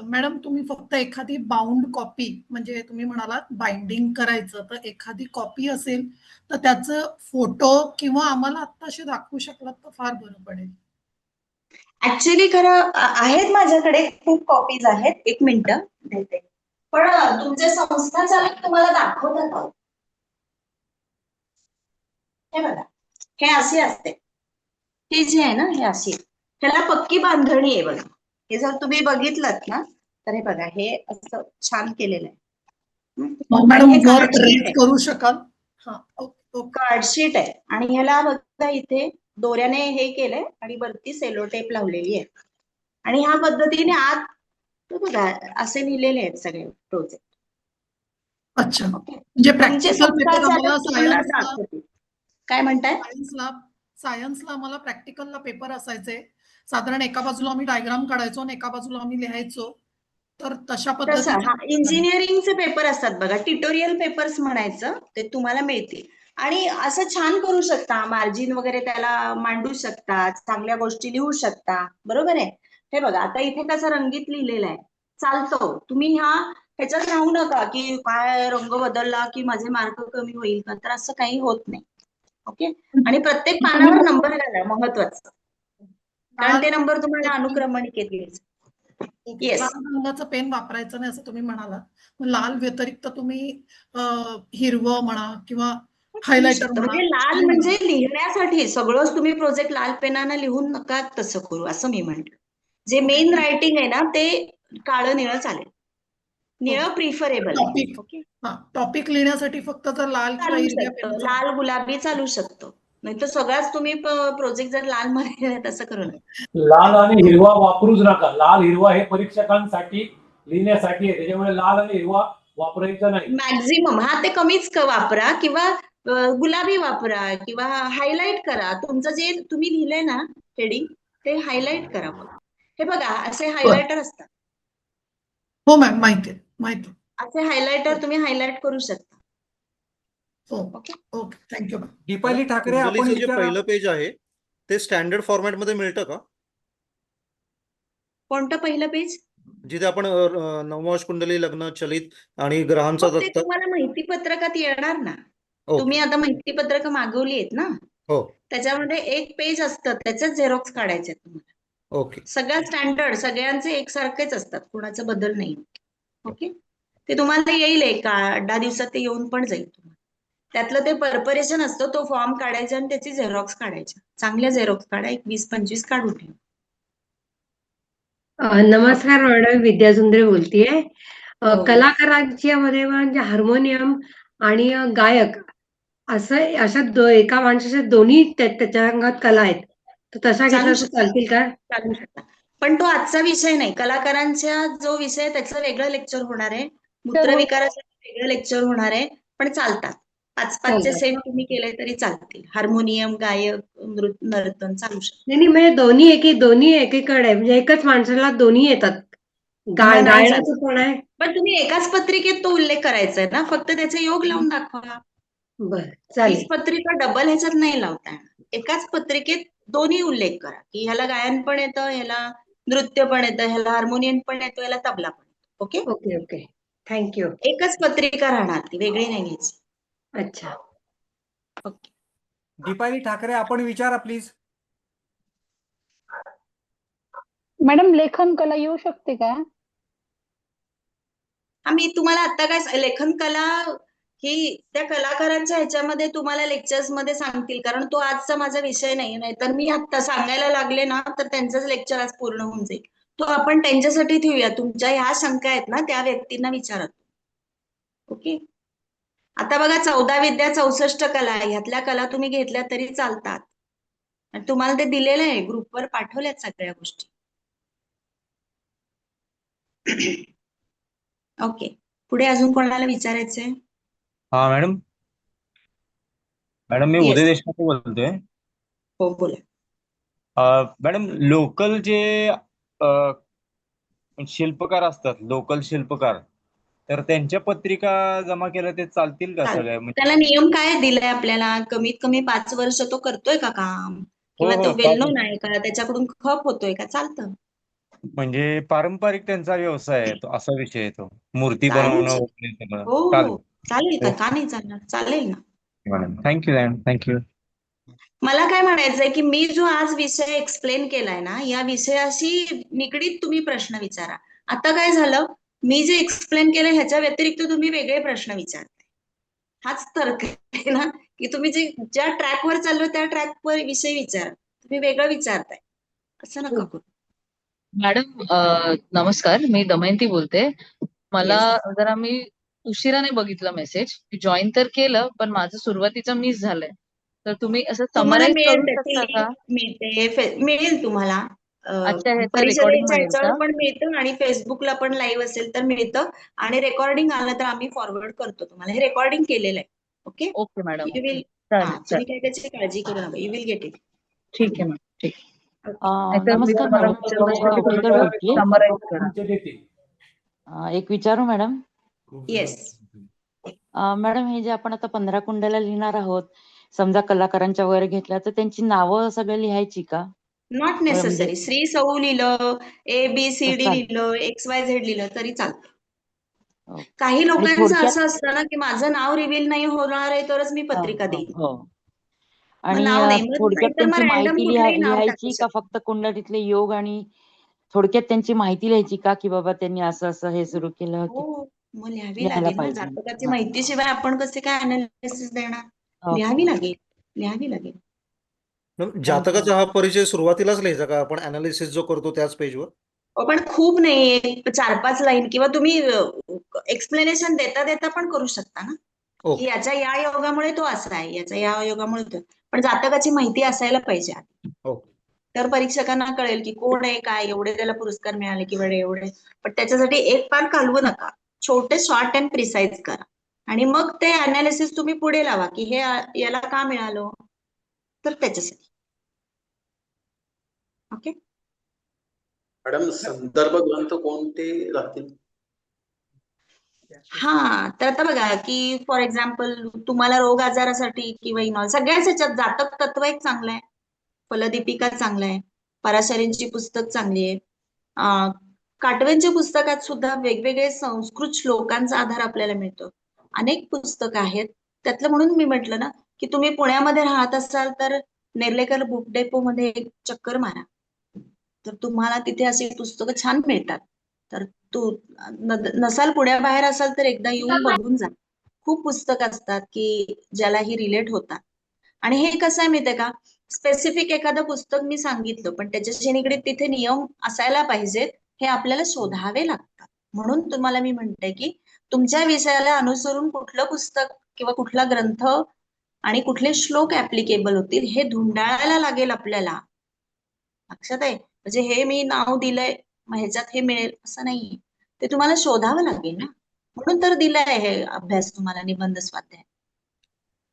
मॅडम तुम्ही फक्त एखादी बाउंड कॉपी, म्हणजे तुम्ही म्हणालात बाइंडिंग करायचं, तर एखादी कॉपी असेल तर त्याचं फोटो किंवा आम्हाला आत्ताशी दाखवू शकलात तर फार बरं पडेल. ऍक्च्युली खरं आहेत माझ्याकडे खूप कॉपीज आहेत. एक मिनिट देते. पण तुमचे संस्था चालक तुम्हाला दाखवतात का? हे बघा, हे असे असते. हे जे आहे ना हे अशी, ह्याला पक्की बांधणी आहे बघा. हे जर तुम्ही बघितलं ना तर हे बघा, हे असं छान केलेलं आहे. मॅडम हे वर कार्डशीट रेट आहे. करू शकाल? हा, ओके. कार्डशीट आहे आणि ह्याला बघा इथे दोऱ्याने हे केलंय आणि वरती सेलो टेप लावलेली आहे. आणि ह्या पद्धतीने आत बघा असे लिहिलेले आहेत सगळे प्रोजेक्ट. अच्छा, ओके. म्हणजे तुमचे प्रॅक्टिकल पेपर संस्था आम्हाला चालक तुम्हाला सायन्सला दाखवतील. काय म्हणताय? सायन्सला आम्हाला प्रॅक्टिकलला पेपर असायचे. साधारण एका बाजूला आम्ही डायग्राम काढायचो आणि एका बाजूला आम्ही लिहायचो. तर तशा तसं पद्धतीचे इंजिनिअरिंगचे पेपर असतात बघा, ट्युटोरियल पेपर्स म्हणायचं, ते तुम्हाला मिळतील. आणि असं छान करू शकता, मार्जिन वगैरे त्याला मांडू शकता, चांगल्या गोष्टी लिहू शकता. बरोबर आहे. हे बघा आता इथे कसं रंगीत लिहिलेलं आहे, चालतो. तुम्ही ह्याच्यात राहू नका की काय रंग बदलला की माझे मार्क कमी होईल का, तर असं काही होत नाही. ओके. आणि प्रत्येक पानावर नंबर घाला, महत्वाचं, कारण ते नंबर तुम्हाला अनुक्रमणिकेत घ्यायचे. ओके. येस. लाल रंगाचं पेन वापरायचं नाही असं तुम्ही म्हणाला. लाल व्यतिरिक्त तुम्ही हिरवं म्हणा किंवा हायलायटर म्हणा. म्हणजे लाल म्हणजे लिहिण्यासाठी सगळंच तुम्ही प्रोजेक्ट लाल पेनानं लिहून नका तसं करू, असं मी म्हंटल. जे मेन रायटिंग आहे ना ते काळं निळं चालेल. निळं प्रिफरेबल आहे. Topic okay. टॉपिक लिहिण्यासाठी फक्त जर लाल किंवा चालू हिरव्या शकतं, पेनचा लाल गुलाबी चालू शकतो. नाही तर सगळ्याच तुम्ही प्रोजेक्ट जर लाल मध्ये तसं करू नका. लाल आणि हिरवा वापरूच नका. लाल हिरवा हे परीक्षकांसाठी लिहिण्यासाठी आहे, त्याच्यामुळे लाल आणि हिरवा वापरायचा नाही. मॅक्झिमम ते कमीच वापरा, किंवा गुलाबी वापरा किंवा हायलाइट करा. तुमचं जे तुम्ही लिहिलंय ना हेडिंग ते हायलाइट करा. हे बघा असे हायलायटर असतात. हो मॅम, माहिती आहे. असे हायलायटर तुम्ही हायलाइट करू शकता. हो, okay. Okay, thank you ma'am. Deepali Thackeray, आपण कुंडलीचं जे विचारा. पहिलं पेज आहे ते स्टँडर्ड फॉर्मॅटमध्ये मिळतं का? कोणतं पहिलं पेज? जिथे आपण नवमाश कुंडली, लग्न, चलित आणि ग्रहांचा मग ते दत्ता. तुम्हाला माहिती पत्रकात येणार ना. ओके. तुम्ही आता माहिती पत्रक मागवली आहेत ना, हो. त्याच्यामध्ये एक पेज असतं, त्याचे झेरॉक्स काढायचे आहेत तुम्हाला. ओके. सगळ्या स्टँडर्ड, सगळ्यांचे एकसारखेच असतात, कुणाचा बदल नाही. ओके, ते तुम्हाला येईल 8-10 दिवसात, ते येऊन पण जाईल तुम्हाला. त्यातलं ते परपरेशन असतं, तो फॉर्म काढायचा आणि त्याची झेरॉक्स काढायच्या. चांगल्या झेरॉक्स काढा, एक 20-25 काढून ठेवा. नमस्कार मॅडम, विद्या सुंदरे बोलतीये. हो. कलाकारांच्या मध्ये म्हणजे हार्मोनियम आणि गायक असं एका माणसाच्या दोन्ही त्याच्या अंगात कला आहेत. तर तशा चालू घेतल्या तर शकतात. चालतील का? चालू शकता. पण तो आजचा विषय नाही. कलाकारांचा जो विषय आहे त्याचं वेगळं लेक्चर होणार आहे. मूत्रविकारासाठी वेगळं लेक्चर होणार आहे. पण चालतात. 5-5चे चालतात. सेम तुम्ही केले तरी चालतील. हार्मोनियम, गायक, नर्तन चालू शकतात. नाही म्हणजे दोन्ही एकीकडे आहे. म्हणजे एकच माणसाला दोन्ही येतात. नाही झालं. गायनाचं पण आहे. पण तुम्ही एकाच पत्रिकेत तो उल्लेख करायचा आहे ना, फक्त त्याचे योग लावून दाखवा. बरं, हीच चालेल. पत्रिका डबल ह्याच्यात नाही लावता येणार. एकाच पत्रिकेत दोन्ही उल्लेख करा, की ह्याला गायन पण येतं, ह्याला नृत्य पण येतं, ह्याला हार्मोनियम पण येतो, ह्याला तबला पण येतो. Okay, okay okay, thank you. एकच पत्रिका राहणार, ती वेगळी नाही घ्यायची. अच्छा. ओके. दीपाली ठाकरे, आपण विचारा प्लीज. मॅडम, लेखन कला येऊ शकते का? मी तुम्हाला आता काय लेखन कला ही त्या कलाकारांच्या ह्याच्यामध्ये तुम्हाला लेक्चर्स मध्ये सांगतील, कारण तो आजचा माझा विषय नाही. तर मी आता सांगायला लागले ना, तर त्यांचंच लेक्चर आज पूर्ण होऊन जाईल. तो आपण त्यांच्यासाठी ठेवूया. तुमच्या ह्या शंका आहेत ना, त्या व्यक्तींना विचारा. ओके, आता बघा, 14 विद्या 64 कला, ह्यातल्या कला तुम्ही घेतल्या तरी चालतात. आणि तुम्हाला ते दिलेलं आहे, ग्रुपवर पाठवल्यात सगळ्या गोष्टी. ओके, पुढे अजून कोणाला विचारायचंय? हा मॅडम. मॅडम, मी Yes. उदय देशपांडे बोलतोय. हो, बोला. मॅडम, लोकल जे शिल्पकार असतात, लोकल शिल्पकार, तर त्यांच्या पत्रिका जमा केल्या ते चालतील का सगळ्या? त्याला नियम काय दिलाय आपल्याला? कमीत कमी 5 वर्ष तो करतोय का काम, किंवा तो वेल नोन आहे का, त्याच्याकडून खप होतोय का, चालतं. म्हणजे पारंपरिक त्यांचा व्यवसाय आहे तो, असा विषय आहे तो, मूर्ती चालेल. बनवणं वगैरे सगळं. हो हो, चालेल हो. का नाही चालणार? चालेल ना. Madam, thank you madam, thank you. मला काय म्हणायचंय, की मी जो आज विषय एक्सप्लेन केलाय ना, या विषयाशी निगडीत तुम्ही प्रश्न विचारा. आता काय झालं, मी जे एक्सप्लेन केलं ह्याच्या व्यतिरिक्त तुम्ही वेगळे प्रश्न विचारताय. हाच तर्क आहे ना, की तुम्ही ज्या ट्रॅकवर चाललो त्या ट्रॅकवर विषय विचारा. तुम्ही वेगळं विचारताय, असं नका करू. मॅडम, नमस्कार, मी दमयंती बोलते. मला जरा मी उशिराने बघितलं मेसेज, जॉईन तर केलं, पण माझं सुरुवातीचं मिस झालंय. तर तुम्ही असं तुम्हाला समराईज मिळेल, करू त्याची शकता का? लिंक मिळते, मिळेल तुम्हाला. अच्छा, ह्याचं रेकॉर्डिंग परिषदेच्या मिळेल ह्याच्यावर का? पण मिळतं आणि फेसबुकला पण लाईव्ह असेल तर मिळतं, आणि रेकॉर्डिंग आलं तर आम्ही फॉरवर्ड करतो तुम्हाला. हे रेकॉर्डिंग केलेलं आहे. Okay, okay madam, you will. चालेल तुम्ही काय त्याची काळजी करू नका, यू विल गेट इट. ठीक आहे मॅम, ठीक. नमस्कार मॅडम, मी डोकेकर बोलतेय. समराईज करा. एक विचारू मॅडम? येस. मॅडम, हे जे आपण आता 15 कुंडल्या लिहिणार आहोत, समजा कलाकारांच्या वगैरे घेतल्या, तर त्यांची नावं सगळं लिहायची का? Not necessary. श्री सौ लिहिलं, ABCD चालेल. लिहिलं, XYZ लिहिलं तरी चालतं. हो. काही आणि लोकांचं थोडक्यात असं असतं ना, की माझं नाव रिव्हील नाही होणार आहे तरच मी पत्रिका देईन. हो. मग आणि नाव नाही, थोडक्यात नाहीतर मग त्यांची रॅन्डम माहिती कुठलंही नाव टाकू लिहायची का, शकतो. फक्त कुंडलीतले योग, आणि थोडक्यात त्यांची माहिती लिहायची का, की बाबा त्यांनी असं असं हे सुरू केलं, की हो, मग लिहावी लिहायला लागेल ना. पाहिजे? जातकाची माहितीशिवाय आपण कसे काय अनालिसिस देणार? ओके. लिहावी लागेल. जातकाचा हा परिचय सुरुवातीलाच लिहायचा का आपण, अनालिसिस जो करतो त्याच पेजवर? पण खूप नाही, 4-5 लाईन, किंवा तुम्ही एक्सप्लेनेशन देता पण करू शकता ना, की याच्या या योगामुळे तो असा आहे, याच्या या योगामुळे तो. पण जातकाची माहिती असायला पाहिजे आधी. तर परीक्षकांना कळेल की कोण आहे, काय, एवढे त्याला पुरस्कार मिळाले किंवा एवढे. पण त्याच्यासाठी एक पान घालवू नका, छोटे शॉर्ट अँड प्रिसाइज करा, आणि मग ते अनालिसिस तुम्ही पुढे लावा, की हे याला का मिळालं, तर त्याच्यासाठी. ओके. मॅडम, संदर्भ ग्रंथ कोणते राहतील? तर आता बघा, की फॉर एक्झाम्पल तुम्हाला रोग आजारासाठी किंवा सगळ्याच ह्याच्यात जातक तत्व एक चांगलं आहे. फलदीपिका चांगलं आहे, पराशरींची पुस्तक चांगली आहे. काटवेंच्या पुस्तकात सुद्धा वेगवेगळे संस्कृत श्लोकांचा आधार आपल्याला मिळतो. अनेक पुस्तकं आहेत त्यातलं, म्हणून मी म्हटलं ना की तुम्ही पुण्यामध्ये राहत असाल तर नेर्लेकर बुक डेपो मध्ये एक चक्कर मारा, तर तुम्हाला तिथे अशी पुस्तकं छान मिळतात. तर तू नसाल पुण्याबाहेर असाल तर एकदा येऊन बघून जा. खूप पुस्तकं असतात की ज्यालाही रिलेट होतात. आणि हे कसं आहे माहितीये का, स्पेसिफिक एखादं पुस्तक मी सांगितलं पण त्याच्याशी निगडीत तिथे नियम असायला पाहिजेत, हे आपल्याला शोधावे लागतात. म्हणून तुम्हाला मी म्हणते की तुमच्या विषयाला अनुसरून कुठलं पुस्तक किंवा कुठला ग्रंथ आणि कुठले श्लोक ऍप्लिकेबल होतील हे धुंडाळायला लागेल आपल्याला. लक्षात आहे? म्हणजे हे मी नाव दिलंय मग ह्याच्यात हे मिळेल असं नाहीये, ते तुम्हाला शोधावं लागेल ना. म्हणून तर दिलाय हे अभ्यास तुम्हाला, निबंध स्वाध्याय.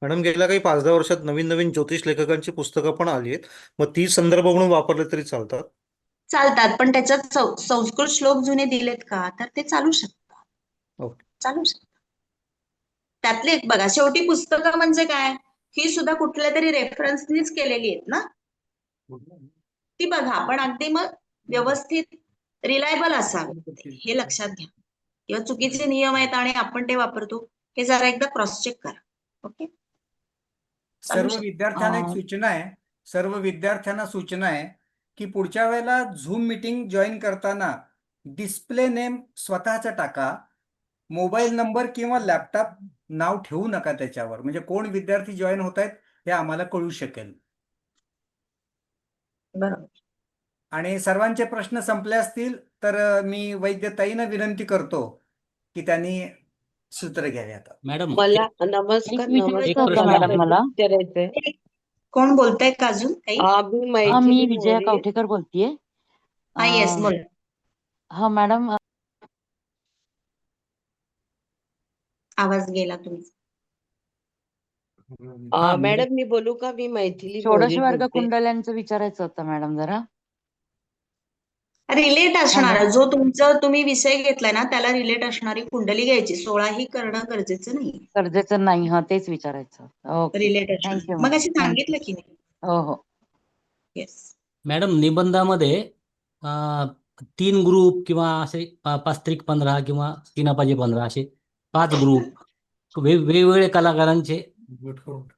मॅडम गेल्या काही 5-10 वर्षात नवीन नवीन ज्योतिष लेखकांची पुस्तकं पण आली आहेत, मग ती संदर्भ म्हणून वापरले तरी चालतात? चालतात, पण त्याच्यात संस्कृत श्लोक जुने दिलेत का तर ते चालू शकतात. ओके. चालू शकतात. त्यातले एक बघा, शेवटी पुस्तकं म्हणजे काय, ही सुद्धा कुठल्या तरी रेफरन्सनीच केलेली आहेत ना, ती बघा. पण अगदी मग व्यवस्थित रिलायबल असावी हे लक्षात घ्या. किंवा चुकीचे नियम आहेत आणि आपण ते वापरतो हे जरा एकदा क्रॉस चेक करा. ओके. सर्व विद्यार्थ्यांना एक सूचना आहे, सर्व विद्यार्थ्यांना सूचना आहे की पुढच्या वेळेला झूम मीटिंग जॉईन करताना डिस्प्ले नेम स्वतःचा टाका, मोबाईल नंबर किंवा लॅपटॉप नाव ठेवू नका त्याच्यावर, म्हणजे कोण विद्यार्थी जॉईन होत आहेत हे आम्हाला कळू शकेल. बरोबर. आणि सर्वांचे प्रश्न संपले असतील तर मी वैद्यताईंना विनंती करतो की त्यांनी सूत्र घ्यावे. आता मॅडम मला नमस्कार नमस्कार मॅडम मला विचारायचंय. कोण बोलताय का अजून काही? मी मी मैथिली विजया मोरे. कवठेकर बोलतेय. हा येस बोला. हा मॅडम, आवाज गेला तुमचा. मॅडम मी बोलू का? मी मैथिली षोडश मोरे वर्ग बोलते. कुंडल्यांचं विचारायचं होतं मॅडम जरा. रिलेट असणारा जो तुम्ही विषय घेतलाय ना त्याला रिलेट असणारी कुंडली घ्यायची. 16 ही करणं गरजेचं नाही. गरजेचं नाही, हा तेच विचारायचं. ओके, रिलेट थँक्यू असणार. मग अशी मॅडम. सांगितलं की नाही. हो हो. येस. मॅडम निबंधामध्ये 3 ग्रुप किंवा असे 5-15 किंवा 3-15 असे 5 ग्रुप वेगवेगळे कलाकारांचे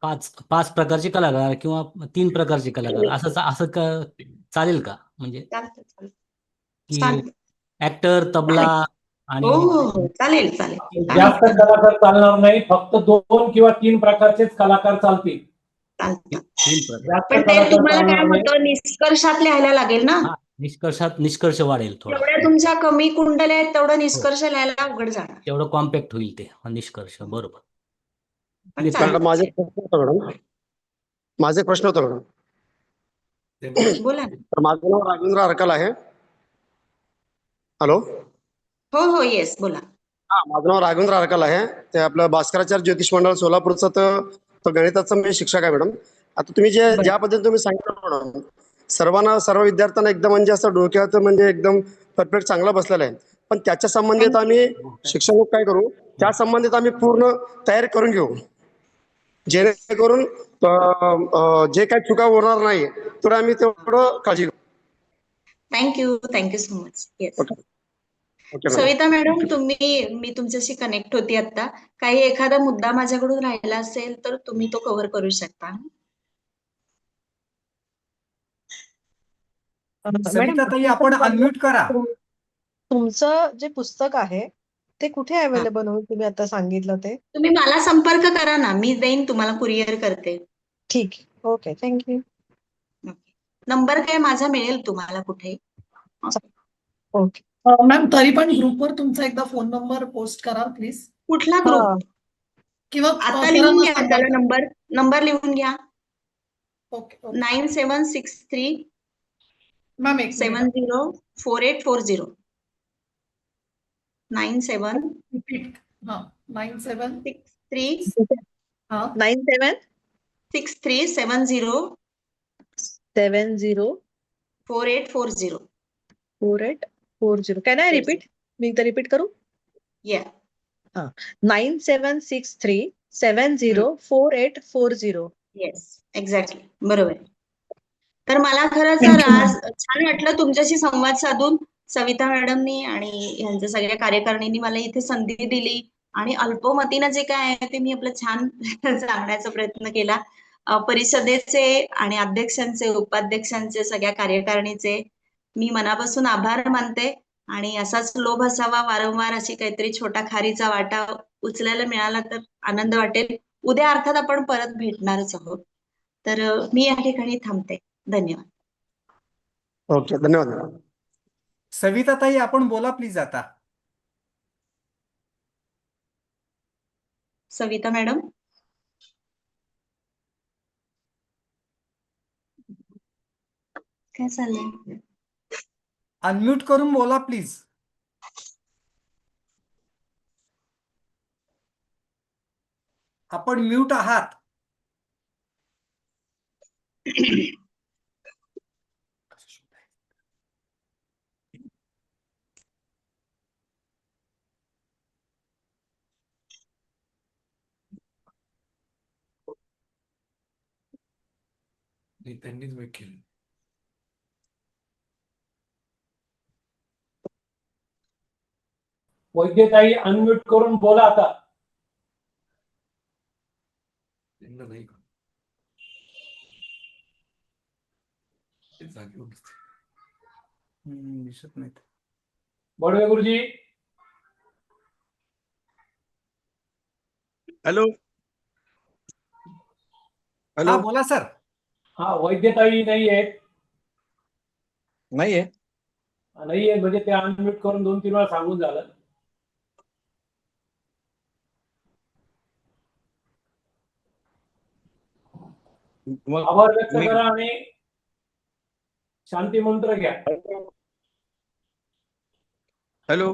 5 प्रकारचे कलाकार किंवा 3 प्रकारचे कलाकार असं चालेल का? म्हणजे चालतं. की चालतं. ऍक्टर, तबला आणि हो चालेल चालेल. जास्त कलाकार चालणार नाही, फक्त 2 किंवा 3 प्रकारचेच कलाकार चालतील. चालतं. 3 प्रकार. जास्त पण ते कलाकार तुम्हाला काय चालणार नाही. होतं, निष्कर्षात लिहायला लागेल ना. निष्कर्ष वाढेल थोडा, जेवढ्या तुमच्या कमी कुंडल्या आहेत तेवढं निष्कर्ष लिहायला अवघड जाणार. तेवढं कॉम्पॅक्ट होईल ते निष्कर्ष. बरोबर. पण मॅडम चालेल. माझा एक प्रश्न होता मॅडम. बोला ना. तर माझं नाव राजेंद्र अरकाल आहे. हॅलो. हो येस बोला. माझं नाव राघवेंद्र अरकाल आहे. ते आपलं भास्कराचार्य ज्योतिष मंडळ सोलापूरचं तो गणिताचा मी शिक्षक आहे मॅडम. आता तुम्ही ज्या पद्धतीने तुम्ही सांगितलं मॅडम, सर्व विद्यार्थ्यांना एकदम म्हणजे असं डोक्यात म्हणजे एकदम परफेक्ट चांगला बसलेला आहे. पण त्याच्या संबंधित आम्ही शिक्षक काय करू, त्या संबंधित आम्ही पूर्ण तयारी करून घेऊ, जेणेकरून जे काही चुका होणार नाही तर आम्ही तेवढं काळजी घेऊ. Thank you so much. Yes. Okay Savita madam, मी तुमच्याशी कनेक्ट होती आता. काही एखादा मुद्दा माझ्याकडून राहिला असेल तर तुम्ही तो कव्हर करू शकता. सविता ताई आपण अनम्यूट करा. तुमचं जे पुस्तक आहे ते कुठे अवेलेबल होईल? तुम्ही आता सांगितलं ते. तुम्ही मला संपर्क करा ना, मी देईन तुम्हाला, कुरिअर करते. ठीक. Okay, thank you. नंबर काय माझा मिळेल तुम्हाला कुठे. ओके. मॅम तरी पण ग्रुपवर तुमचा एकदा फोन नंबर पोस्ट करा प्लीज. कुठला ग्रुप? किंवा आता लिहून घ्या त्याला नंबर लिहून घ्या. Okay. 9763 ma'am 704840. 97 9763 97 63 70 70 4840. 4840. Can I repeat? मी एकदा रिपीट करू? Yeah. 9763 70 4840. येस एक्झॅक्टली बरोबर. तर मला खरं तर आज छान वाटलं तुमच्याशी संवाद साधून. सविता मॅडमनी आणि यांच्या सगळ्या कार्यकारिणींनी मला इथे संधी दिली आणि अल्पमतीनं जे काय आहे ते मी आपलं छान सांगण्याचा प्रयत्न केला. परिषदेचे आणि अध्यक्षांचे, उपाध्यक्षांचे, सगळ्या कार्यकारिणीचे मी मनापासून आभार मानते आणि असाच लोभ असावा वारंवार अशी काहीतरी छोटा खारीचा वाटा उचलायला मिळाला तर आनंद वाटेल. उद्या अर्थात आपण परत भेटणारच आहोत. तर मी या ठिकाणी थांबते. धन्यवाद. ओके, धन्यवाद मॅडम. सविताताई आपण बोला प्लीज आता. सविता मॅडम. काय चाललंय? अनम्यूट करून बोला प्लीज. आपण म्यूट आहात. त्यांनीच वेट केलं. वैद्यताई अनम्यूट करून बोला आता. नाही दिसत नाहीत. बडवे गुरुजी. हॅलो. हा बोला सर. हा, वैद्यताई नाही आहेत. नाहीये. नाहीये म्हणजे ते अनम्यूट करून 2-3 वेळा सांगून झालं. आभार व्यक्त करा आणि शांती मंत्र घ्या. हॅलो.